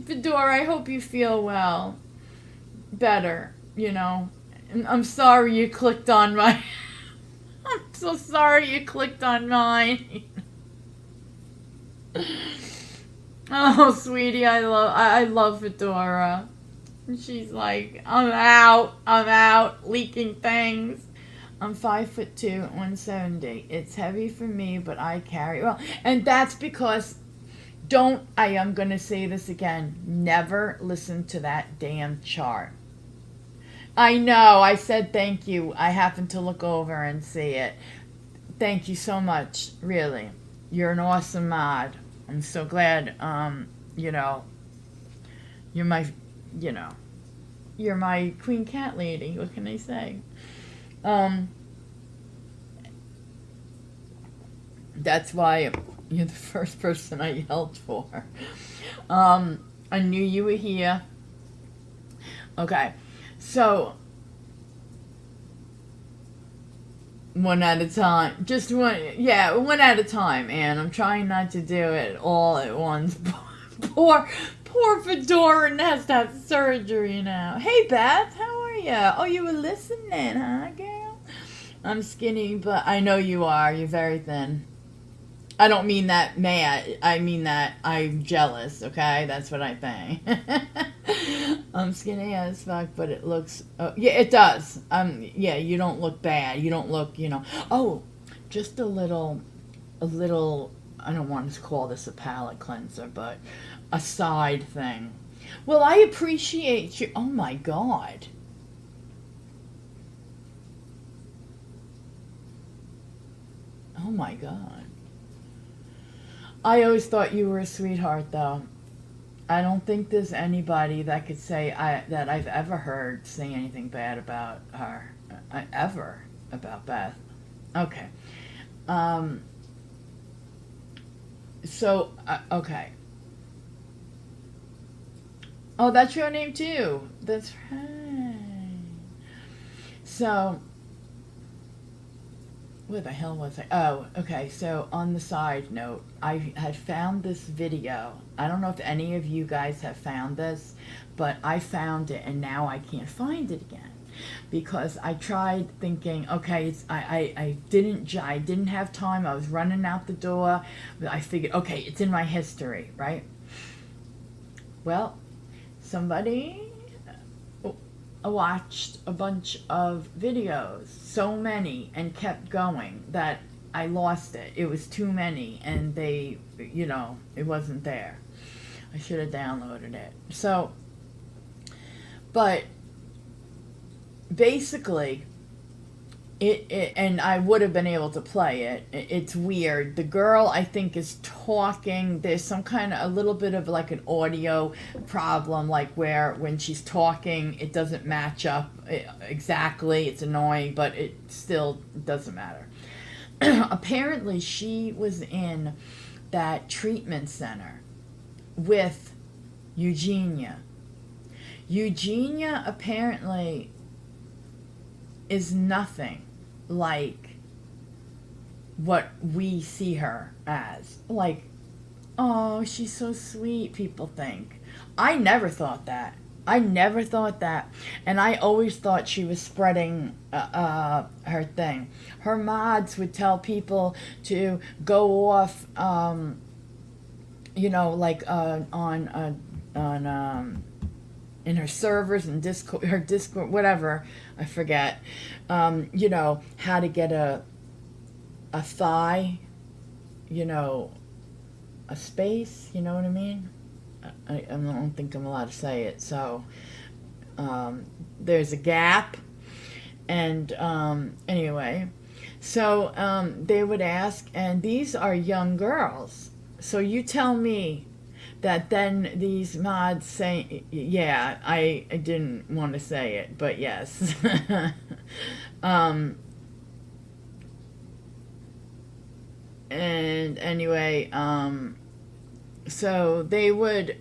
Fedora, I hope you feel well. Better, you know. And I'm sorry you clicked on my... I'm so sorry you clicked on mine. Oh, sweetie, I love Fedora. She's like, I'm out, leaking things. I'm 5'2", 170. It's heavy for me, but I carry well. And that's because I am gonna say this again. Never listen to that damn chart. I know, I said thank you. I happened to look over and see it. Thank you so much, really. You're an awesome mod. I'm so glad, you know, you're my Queen Cat Lady. What can I say? That's why you're the first person I yelled for. I knew you were here. Okay, so one at a time. Just one at a time, and I'm trying not to do it all at once. Poor Fedora has to have surgery now. Hey, Beth, how are you? Oh, you were listening, huh, girl? I'm skinny, but I know you are. You're very thin. I don't mean that mad. I mean that I'm jealous, okay? That's what I think. I'm skinny as fuck, but it looks... Oh, yeah, it does. Yeah, you don't look bad. You don't look, you know... Oh, just a little... I don't want to call this a palate cleanser, but a side thing. Well, I appreciate you... Oh, my God. Oh my God. I always thought you were a sweetheart, though. I don't think there's anybody that could say that I've ever heard say anything bad about her. Ever. About Beth. Okay. Okay. Oh, that's your name too. That's right. So, where the hell was I? Oh, okay. So, on the side note, I had found this video. I don't know if any of you guys have found this, but I found it and now I can't find it again. Because I tried thinking, okay, I didn't have time. I was running out the door. I figured, okay, it's in my history, right? Well, somebody watched a bunch of videos, so many, and kept going that I lost it. It was too many, and they, it wasn't there. I should have downloaded it. So, but basically, and I would have been able to play it. It's weird. The girl, I think, is talking. There's some kind of, a little bit of like an audio problem, like where when she's talking, it doesn't match up exactly. It's annoying, but it still doesn't matter. Apparently, she was in that treatment center with Eugenia. Eugenia apparently is nothing like what we see her as. Like, oh, she's so sweet, people think. I never thought that. And I always thought she was spreading her thing. Her mods would tell people to go off, in her servers and her Discord, whatever, I forget, how to get a thigh, a space, you know what I mean? I don't think I'm allowed to say it. So, there's a gap. And, anyway, so, they would ask, and these are young girls. So you tell me that then these mods say, yeah, I didn't want to say it, but yes. And anyway, so they would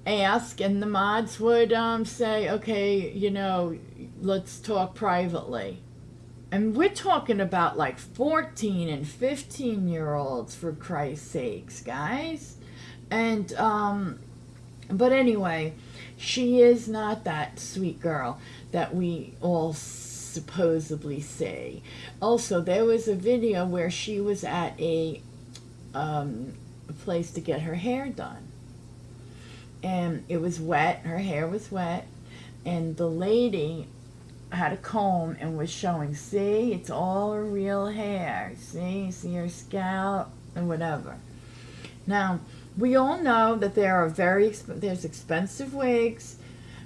ask, and the mods would say, okay, let's talk privately. And we're talking about like 14 and 15-year-olds, for Christ's sakes, guys. And, but anyway, she is not that sweet girl that we all supposedly see. Also, there was a video where she was at a place to get her hair done. And it was wet, her hair was wet, and the lady had a comb and was showing, see, it's all her real hair. See her scalp and whatever. Now, we all know that there are there's expensive wigs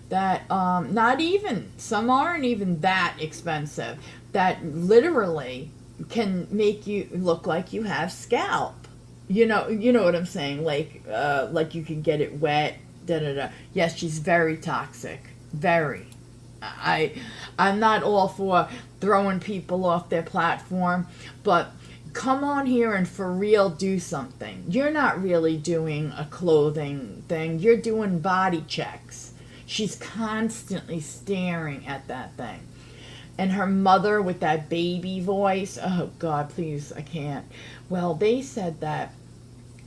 that some aren't even that expensive, that literally can make you look like you have scalp. You know what I'm saying? Like you can get it wet. Yes, she's very toxic. Very. I'm not all for throwing people off their platform, but come on here and for real do something. You're not really doing a clothing thing. You're doing body checks. She's constantly staring at that thing. And her mother with that baby voice. Oh, God, please, I can't. Well, they said that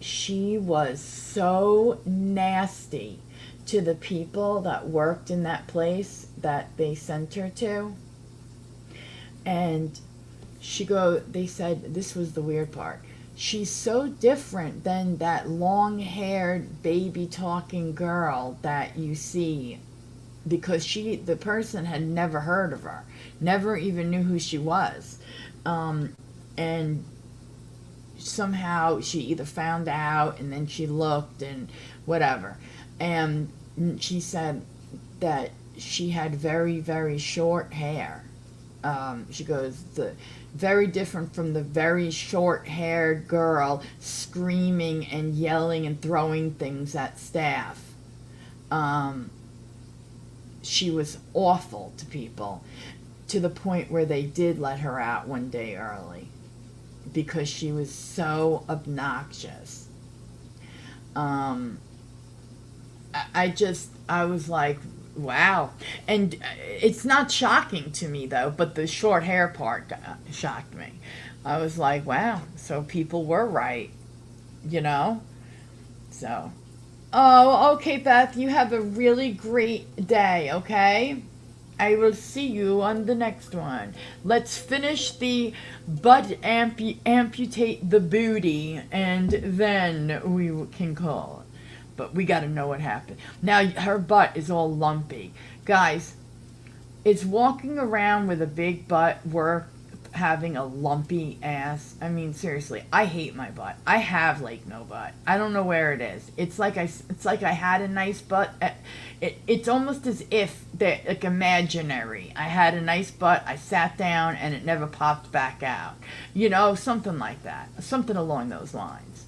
she was so nasty to the people that worked in that place that they sent her to. And they said, this was the weird part, she's so different than that long-haired baby talking girl that you see, because the person had never heard of her, never even knew who she was, and somehow she either found out and then she looked and whatever, and she said that she had very, very short hair. She goes, Very different from the very short-haired girl screaming and yelling and throwing things at staff. She was awful to people, to the point where they did let her out one day early because she was so obnoxious. I was like, wow. And it's not shocking to me, though, but the short hair part shocked me. I was like, wow, so people were right, you know? So, oh, okay, Beth, you have a really great day, okay? I will see you on the next one. Let's finish the butt amputate the booty, and then we can call it. But we got to know what happened. Now, her butt is all lumpy. Guys, is walking around with a big butt worth having a lumpy ass? I mean, seriously, I hate my butt. I have like no butt. I don't know where it is. It's like I had a nice butt. It's almost as if they're like imaginary. I had a nice butt. I sat down and it never popped back out. You know, something like that. Something along those lines.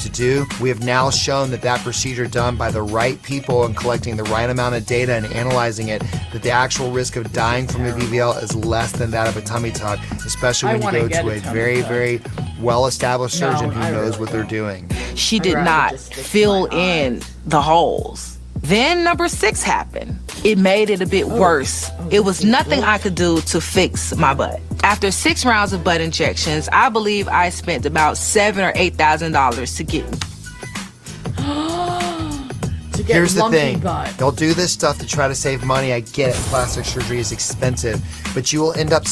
To do. We have now shown that procedure done by the right people and collecting the right amount of data and analyzing it, that the actual risk of dying from a BBL is less than that of a tummy tuck, especially when you go to a very, very well-established surgeon who knows what they're doing. She did not fill in the holes. Then number 6 happened. It made it a bit worse. It was nothing I could do to fix my butt. After 6 rounds of butt injections, I believe I spent about $7,000 or $8,000 to get Here's the thing. They'll do this stuff to try to save money. I get it. Plastic surgery is expensive. But you will end up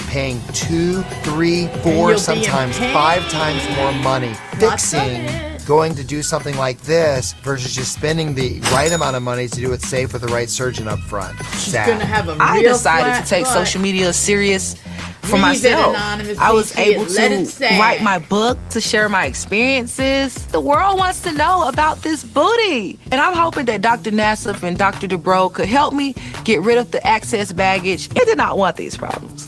paying 2, 3, 4, sometimes 5 times more money fixing going to do something like this versus just spending the right amount of money to do it safe with the right surgeon up front. She's gonna have a real I decided to take butt. social media serious for Read myself. it anonymously. I was able Let it to say. write my book, to share my experiences. The world wants to know about this booty. And I'm hoping that Dr. Nassif and Dr. Dubrow could help me get rid of the excess baggage. I did not want these problems.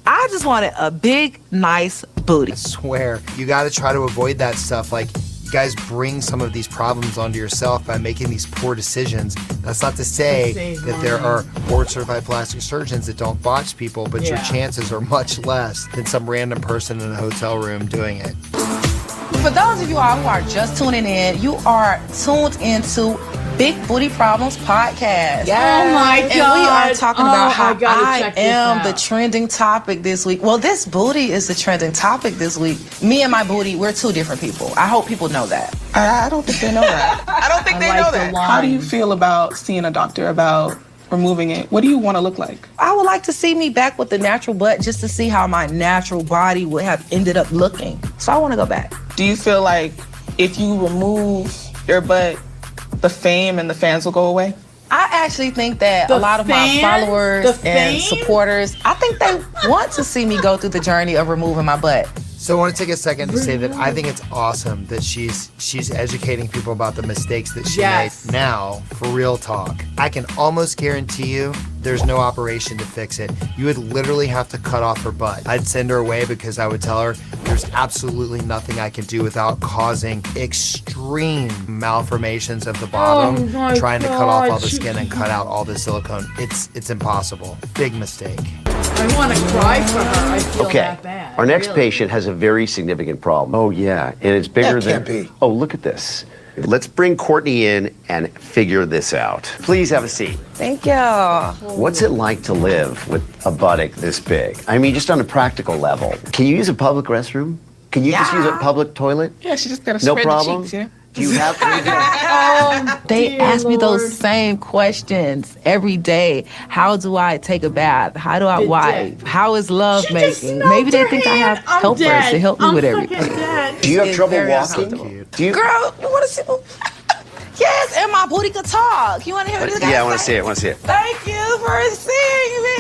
I just wanted a big, nice booty. I swear, you got to try to avoid that stuff. Like, you guys bring some of these problems onto yourself by making these poor decisions. That's not to say that there are board-certified plastic surgeons that don't botch people, but your chances are much less than some random person in a hotel room doing it. For those of you all who are just tuning in, you are tuned into Big Booty Problems podcast. Oh my God. And we are talking about how I am out. the trending topic this week. Well, this booty is the trending topic this week. Me and my booty, we're 2 different people. I hope people know that. I don't think they know that. I don't think they know that. How do you feel about seeing a doctor about removing it? What do you want to look like? I would like to see me back with the natural butt just to see how my natural body would have ended up looking. So I want to go back. Do you feel like if you remove your butt, the fame and the fans will go away? I actually think that a lot of my followers and supporters, I think they want to see me go through the journey of removing my butt. So I want to take a second to say that I think it's awesome that she's educating people about the mistakes that she made. Now, for real talk, I can almost guarantee you there's no operation to fix it. You would literally have to cut off her butt. I'd send her away because I would tell her there's absolutely nothing I can do without causing extreme malformations of the bottom, trying to cut off all the skin and cut out all the silicone. It's impossible. Big mistake. I want to cry for her. I feel that bad. Our next patient has a very significant problem. Oh, yeah, and it's bigger than... Can't be. Oh, look at this. Let's bring Courtney in and figure this out. Please have a seat. Thank you. What's it like to live with a buttock this big? I mean, just on a practical level. Can you use a public restroom? Can you just use a public toilet? Yeah, she just got to No spread problem? the cheeks, yeah? Do you have... They ask me those same questions every day. How do I take a bath? How do I wipe? How is love making? Maybe they think I have helpers to help me with everything. Do you have trouble walking? Do you... Girl, you want to see? Yes, and my booty could talk. You want to hear me? Yeah, I want to see it. Thank you for seeing me.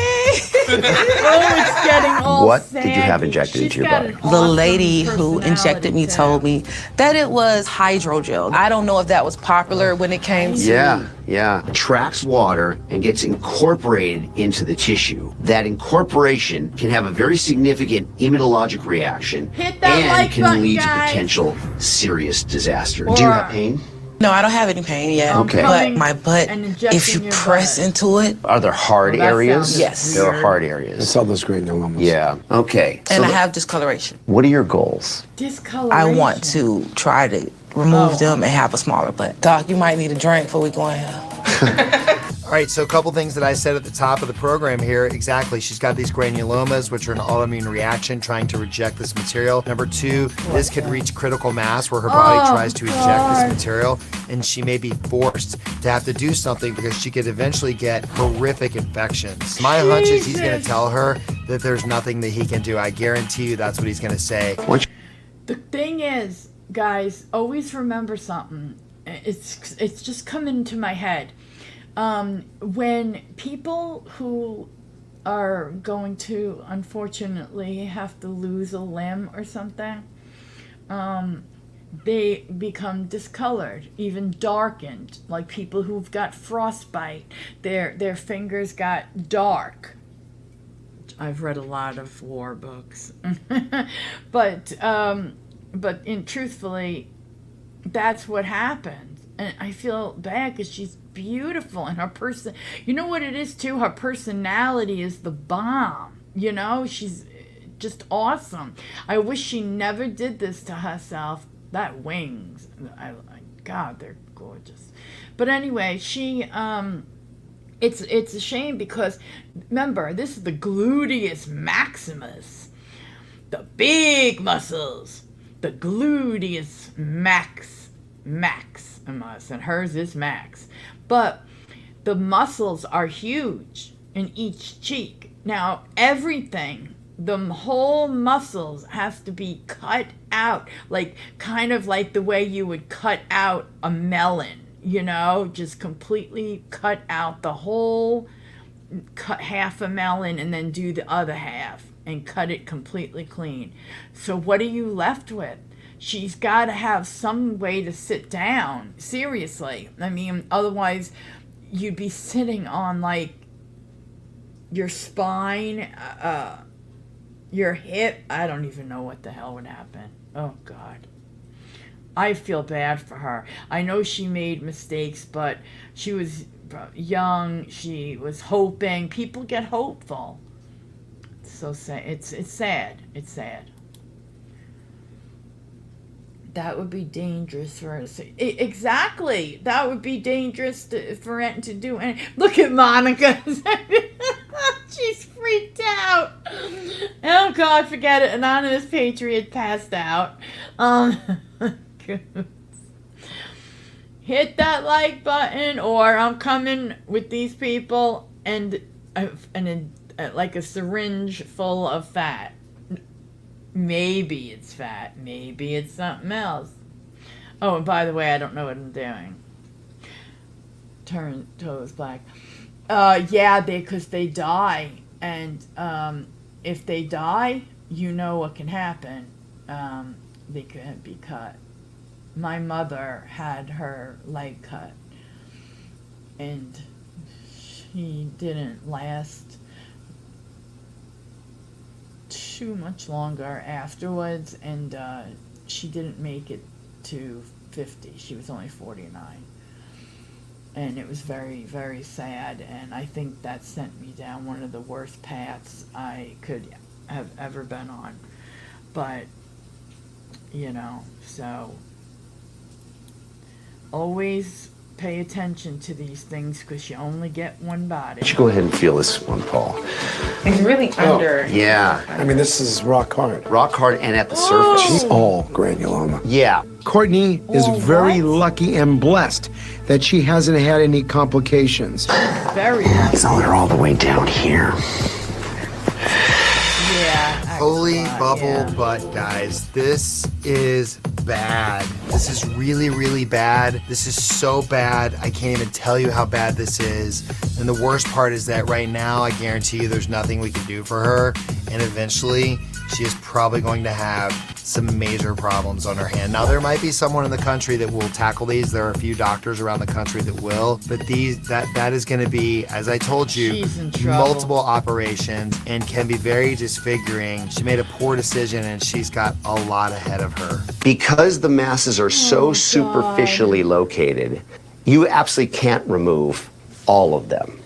it's getting all What saggy. did you have injected into your body? The lady who injected me told me that it was hydrogel. I don't know if that was popular when it came to... Yeah. Tracks water and gets incorporated into the tissue. That incorporation can have a very significant immunologic reaction Hit that and like can button, lead guys. to potential serious disaster. Do you have pain? No, I don't have any pain yet. Okay. But my butt, and injecting if you your press butt. into it... Are there hard Well, that areas? sounds Yes. There are weird. hard areas. It's all those granulomas. Yeah. Okay. And I So have discoloration. what are your goals? Discoloration. I want to try to remove them and have a smaller butt. Doc, you might need a drink before we go in here. All right, so a couple things that I said at the top of the program here. Exactly, she's got these granulomas, which are an autoimmune reaction trying to reject this material. Number two, this could reach critical mass where her body tries to eject this material, and she may be forced to have to do something because she could eventually get horrific infections. My hunch is he's going to tell her that there's nothing that he can do. I guarantee you that's what he's going to say. The thing is, guys, always remember something. It's just come into my head. When people who are going to unfortunately have to lose a limb or something, they become discolored, even darkened. Like people who've got frostbite, their fingers got dark. I've read a lot of war books, but truthfully, that's what happens. And I feel bad because she's beautiful, and her person, you know what it is too? Her personality is the bomb. You know, she's just awesome. I wish she never did this to herself. That wings, God, they're gorgeous. But anyway, she, it's a shame because remember, this is the gluteus maximus, the big muscles, the gluteus maximus, and hers is max. But the muscles are huge in each cheek. Now, everything, the whole muscles has to be cut out, like kind of like the way you would cut out a melon, you know, just completely cut out the whole, cut half a melon and then do the other half and cut it completely clean. So what are you left with? She's got to have some way to sit down. Seriously. I mean, otherwise you'd be sitting on like your spine, your hip. I don't even know what the hell would happen. Oh, God. I feel bad for her. I know she made mistakes, but she was young. She was hoping. People get hopeful. It's so sad. It's sad. It's sad. That would be dangerous for her. Exactly. That would be dangerous for it to do. And look at Monica. She's freaked out. Oh, God, forget it. Anonymous Patriot passed out. Hit that like button, or I'm coming with these people and like a syringe full of fat. Maybe it's fat. Maybe it's something else. Oh, and by the way, I don't know what I'm doing. Turn toes black. Yeah, because they die. And if they die, you know what can happen. They could be cut. My mother had her leg cut. And she didn't last too much longer afterwards, and she didn't make it to 50. She was only 49, and it was very, very sad, and I think that sent me down one of the worst paths I could have ever been on. But you know, so always pay attention to these things because you only get one body. Why don't you go ahead and feel this one, Paul? It's really under. Yeah. I mean, this is rock hard. Rock hard and at the surface. She's all granuloma. Yeah. Courtney is very lucky and blessed that she hasn't had any complications. Very lucky. So they're all the way down here. Yeah. Holy bubble butt, guys. This is bad. This is really, really bad. This is so bad. I can't even tell you how bad this is. And the worst part is that right now, I guarantee you there's nothing we can do for her. And eventually, she is probably going to have some major problems on her hand. Now, there might be someone in the country that will tackle these. There are a few doctors around the country that will. But that is going to be, as I told you, multiple operations and can be very disfiguring. She made a poor decision and she's got a lot ahead of her. Because the masses are so superficially located, you absolutely can't remove all of them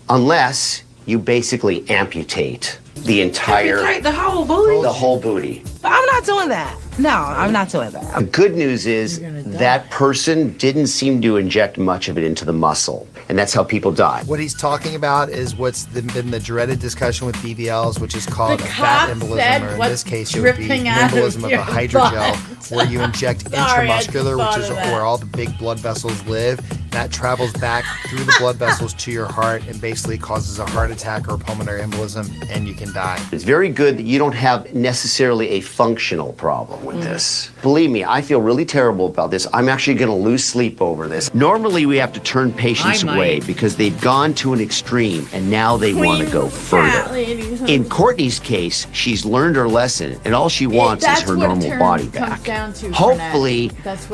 unless you basically amputate the entire... Amputate the whole booty? The whole booty. But I'm not doing that. No, I'm not doing that. The good news is that person didn't seem to inject much of it into the muscle, and that's how people die. What he's talking about is what's been the dreaded discussion with BBLs, which is called a fat embolism, or in this case it would be an embolism of a hydrogel, where you inject intramuscular, which is where all the big blood vessels live. That travels back through the blood vessels to your heart and basically causes a heart attack or a pulmonary embolism, and you can die. It's very good that you don't have necessarily a functional problem with this. Believe me, I feel really terrible about this. I'm actually going to lose sleep over this. Normally, we have to turn patients away because they've gone to an extreme and now they want to go further. In Courtney's case, she's learned her lesson and all she wants is her normal body back. Hopefully,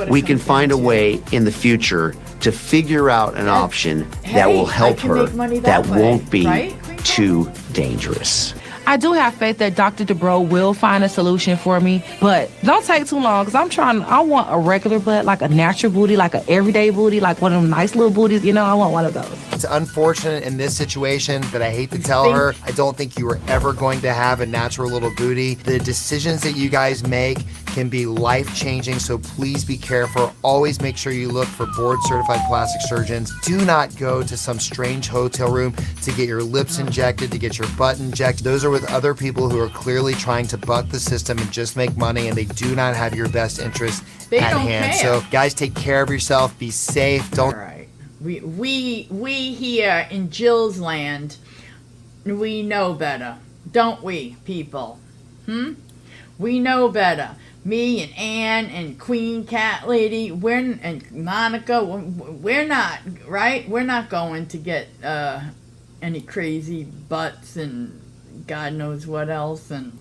we can find a way in the future to figure out an option that will help her, that won't be too dangerous. I do have faith that Dr. Dubrow will find a solution for me, but don't take too long because I want a regular butt, like a natural booty, like an everyday booty, like one of them nice little booties. You know, I want one of those. It's unfortunate in this situation, but I hate to tell her, I don't think you are ever going to have a natural little booty. The decisions that you guys make can be life-changing, so please be careful. Always make sure you look for board-certified plastic surgeons. Do not go to some strange hotel room to get your lips injected, to get your butt injected. Those are with other people who are clearly trying to buck the system and just make money, and they do not have your best interest at hand. So guys, take care of yourself. Be safe. Don't. All right. We here in Jill's land, we know better, don't we, people? We know better. Me and Ann and Queen Cat Lady, and Monica, we're not, right? We're not going to get any crazy butts and God knows what else, and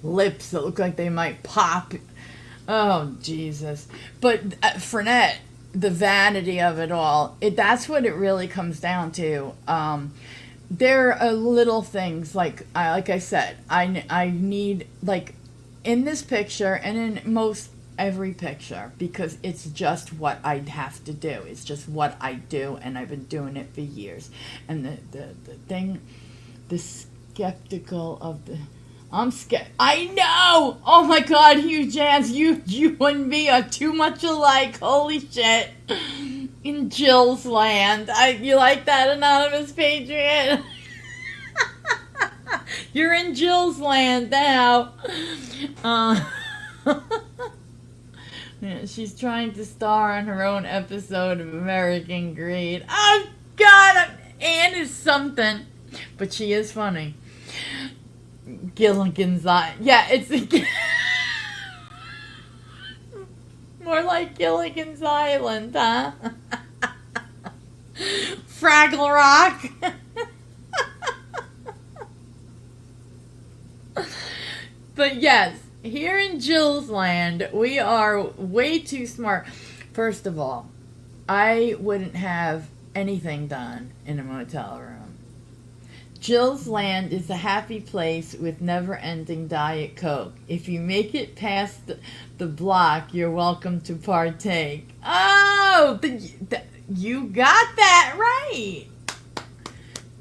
lips that look like they might pop. Oh, Jesus. But Frenette, the vanity of it all, that's what it really comes down to. There are little things, like I said, I need, like, in this picture and in most every picture, because it's just what I have to do. It's just what I do, and I've been doing it for years. And the thing, the skeptical of the... I know! Oh my God, Hugh Jans, you and me are too much alike. Holy shit. In Jill's land. You like that, Anonymous Patriot? You're in Jill's land now. Yeah, she's trying to star in her own episode of American Greed. Oh God, Anne is something, but she is funny. Gilligan's Island. Yeah, it's more like Gilligan's Island, huh? Fraggle Rock. But yes, here in Jill's land, we are way too smart. First of all, I wouldn't have anything done in a motel room. Jill's land is a happy place with never-ending Diet Coke. If you make it past the block, you're welcome to partake. Oh, you got that right.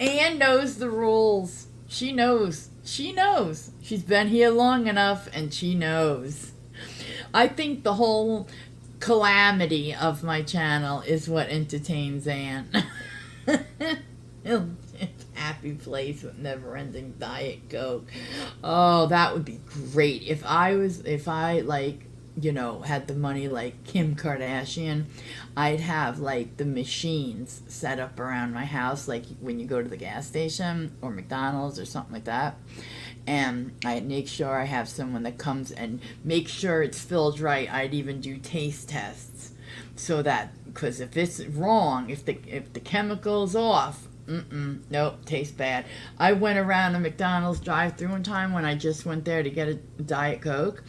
Anne knows the rules. She knows. She knows. She's been here long enough, and she knows. I think the whole calamity of my channel is what entertains Anne. Happy place with never-ending Diet Coke. Oh, that would be great. If I like, you know, had the money like Kim Kardashian, I'd have like the machines set up around my house, like when you go to the gas station or McDonald's or something like that. And I make sure I have someone that comes and make sure it's filled right. I'd even do taste tests so that, because if it's wrong, if the chemical's off, nope, tastes bad. I went around a McDonald's drive-thru one time when I just went there to get a Diet Coke,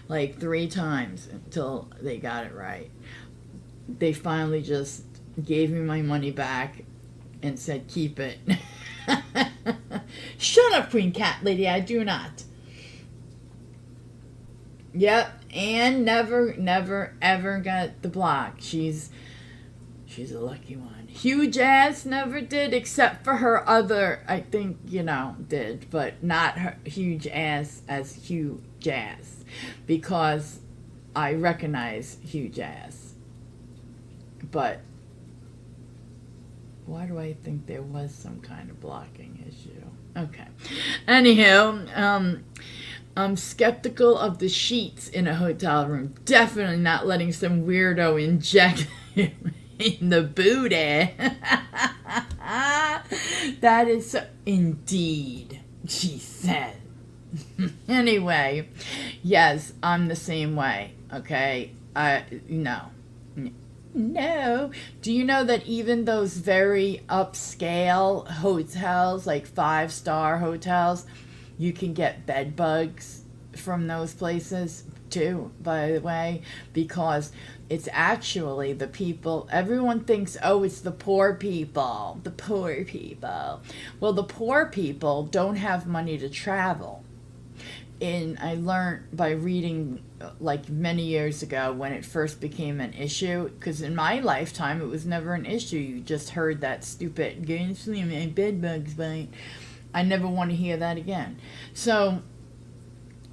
like 3 times until they got it right. They finally just gave me my money back and said, keep it. Shut up, Queen Cat Lady, I do not. Yep, and never, ever got the block. She's a lucky one. Huge ass never did, except for her other, I think, did, but not her huge ass as huge ass, because I recognize huge ass. But why do I think there was some kind of blocking issue? Okay. Anywho, I'm skeptical of the sheets in a hotel room. Definitely not letting some weirdo inject in the booty. That is so, indeed, she said. Anyway, yes, I'm the same way, okay? No. Do you know that even those very upscale hotels, like 5-star hotels, you can get bed bugs from those places too, by the way, because it's actually the people, everyone thinks, oh, it's the poor people. Well, the poor people don't have money to travel. And I learned by reading, like many years ago when it first became an issue, because in my lifetime it was never an issue. You just heard that stupid, go to sleep, my bed bugs bite. I never want to hear that again. So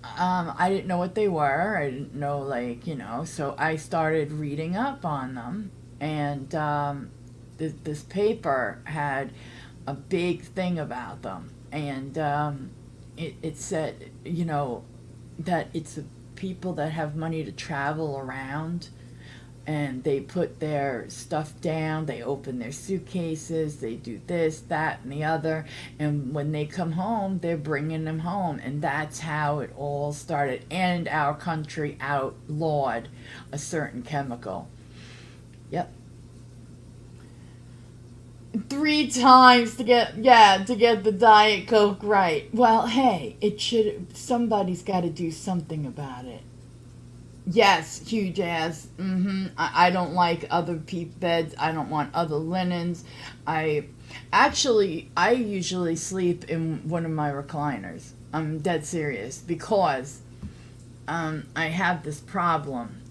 I didn't know what they were. I didn't know, so I started reading up on them. And this paper had a big thing about them. And it said, that it's the people that have money to travel around, and they put their stuff down, they open their suitcases, they do this, that, and the other, and when they come home, they're bringing them home, and that's how it all started. And our country outlawed a certain chemical. Yep. 3 times to get the Diet Coke right. Well, hey, somebody's got to do something about it. Yes, huge ass. I don't like other beds. I don't want other linens. I usually sleep in one of my recliners. I'm dead serious, because I have this problem.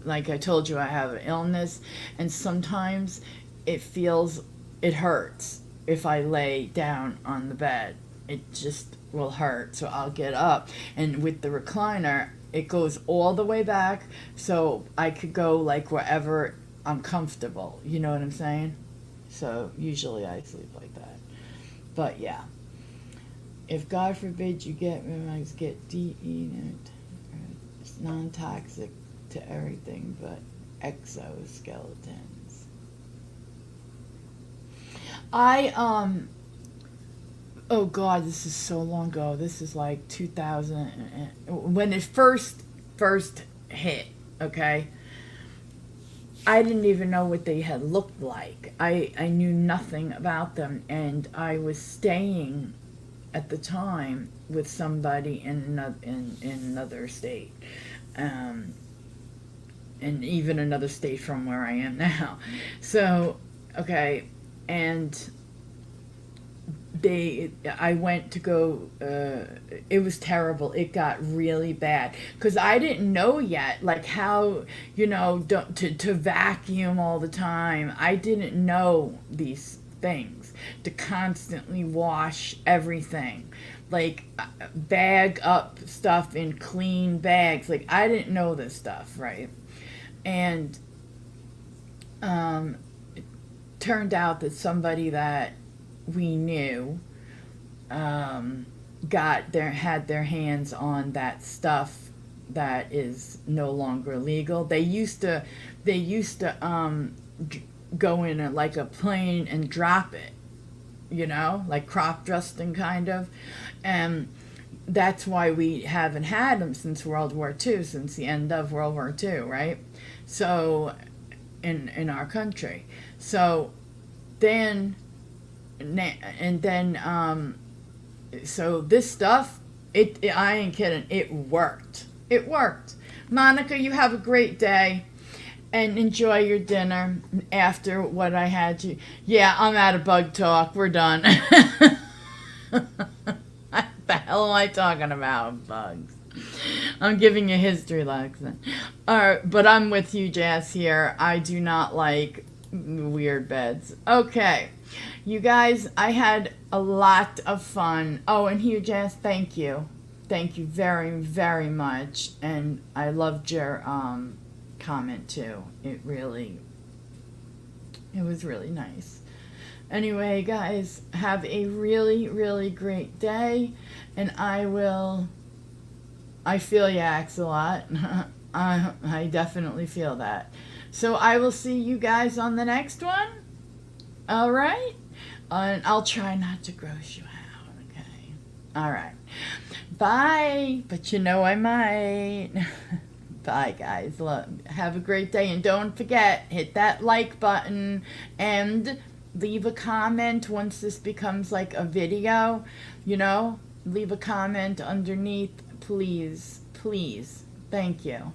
Like I told you, I have an illness, and sometimes it hurts if I lay down on the bed. It just will hurt, so I'll get up. And with the recliner, it goes all the way back, so I could go like wherever I'm comfortable. You know what I'm saying? So usually I sleep like that. But yeah, if God forbid you get DE, it's non-toxic to everything but exoskeletons. Oh God, this is so long ago. This is like 2000, when it first hit, okay? I didn't even know what they had looked like. I knew nothing about them, and I was staying at the time with somebody in another state, and even another state from where I am now. So, okay, and I went to go, it was terrible. It got really bad, because I didn't know yet, like how, to vacuum all the time. I didn't know these things, to constantly wash everything, like bag up stuff in clean bags. Like, I didn't know this stuff, right? And it turned out that somebody that we knew had their hands on that stuff that is no longer legal. They used to go in a plane and drop it, like crop dusting kind of, and that's why we haven't had them since World War II, since the end of World War II, right? So, in our country. So, then, so this stuff, I ain't kidding, it worked. It worked. Monica, you have a great day. And enjoy your dinner after what I had you. Yeah, I'm out of bug talk. We're done. What the hell am I talking about? Bugs. I'm giving you a history lesson. Alright, but I'm with you, Jazz, here. I do not like weird beds. Okay. You guys, I had a lot of fun. Oh, and Hugh, Jazz, thank you. Thank you very, very much. And I loved your comment too. It was really nice. Anyway, guys, have a really, really great day. And I feel you, Axelot. I definitely feel that. So I will see you guys on the next one. All right? And I'll try not to gross you out, okay? All right. Bye. But you know I might. Bye, guys. Look, have a great day. And don't forget, hit that like button and leave a comment once this becomes like a video. You know, leave a comment underneath, please. Please. Thank you.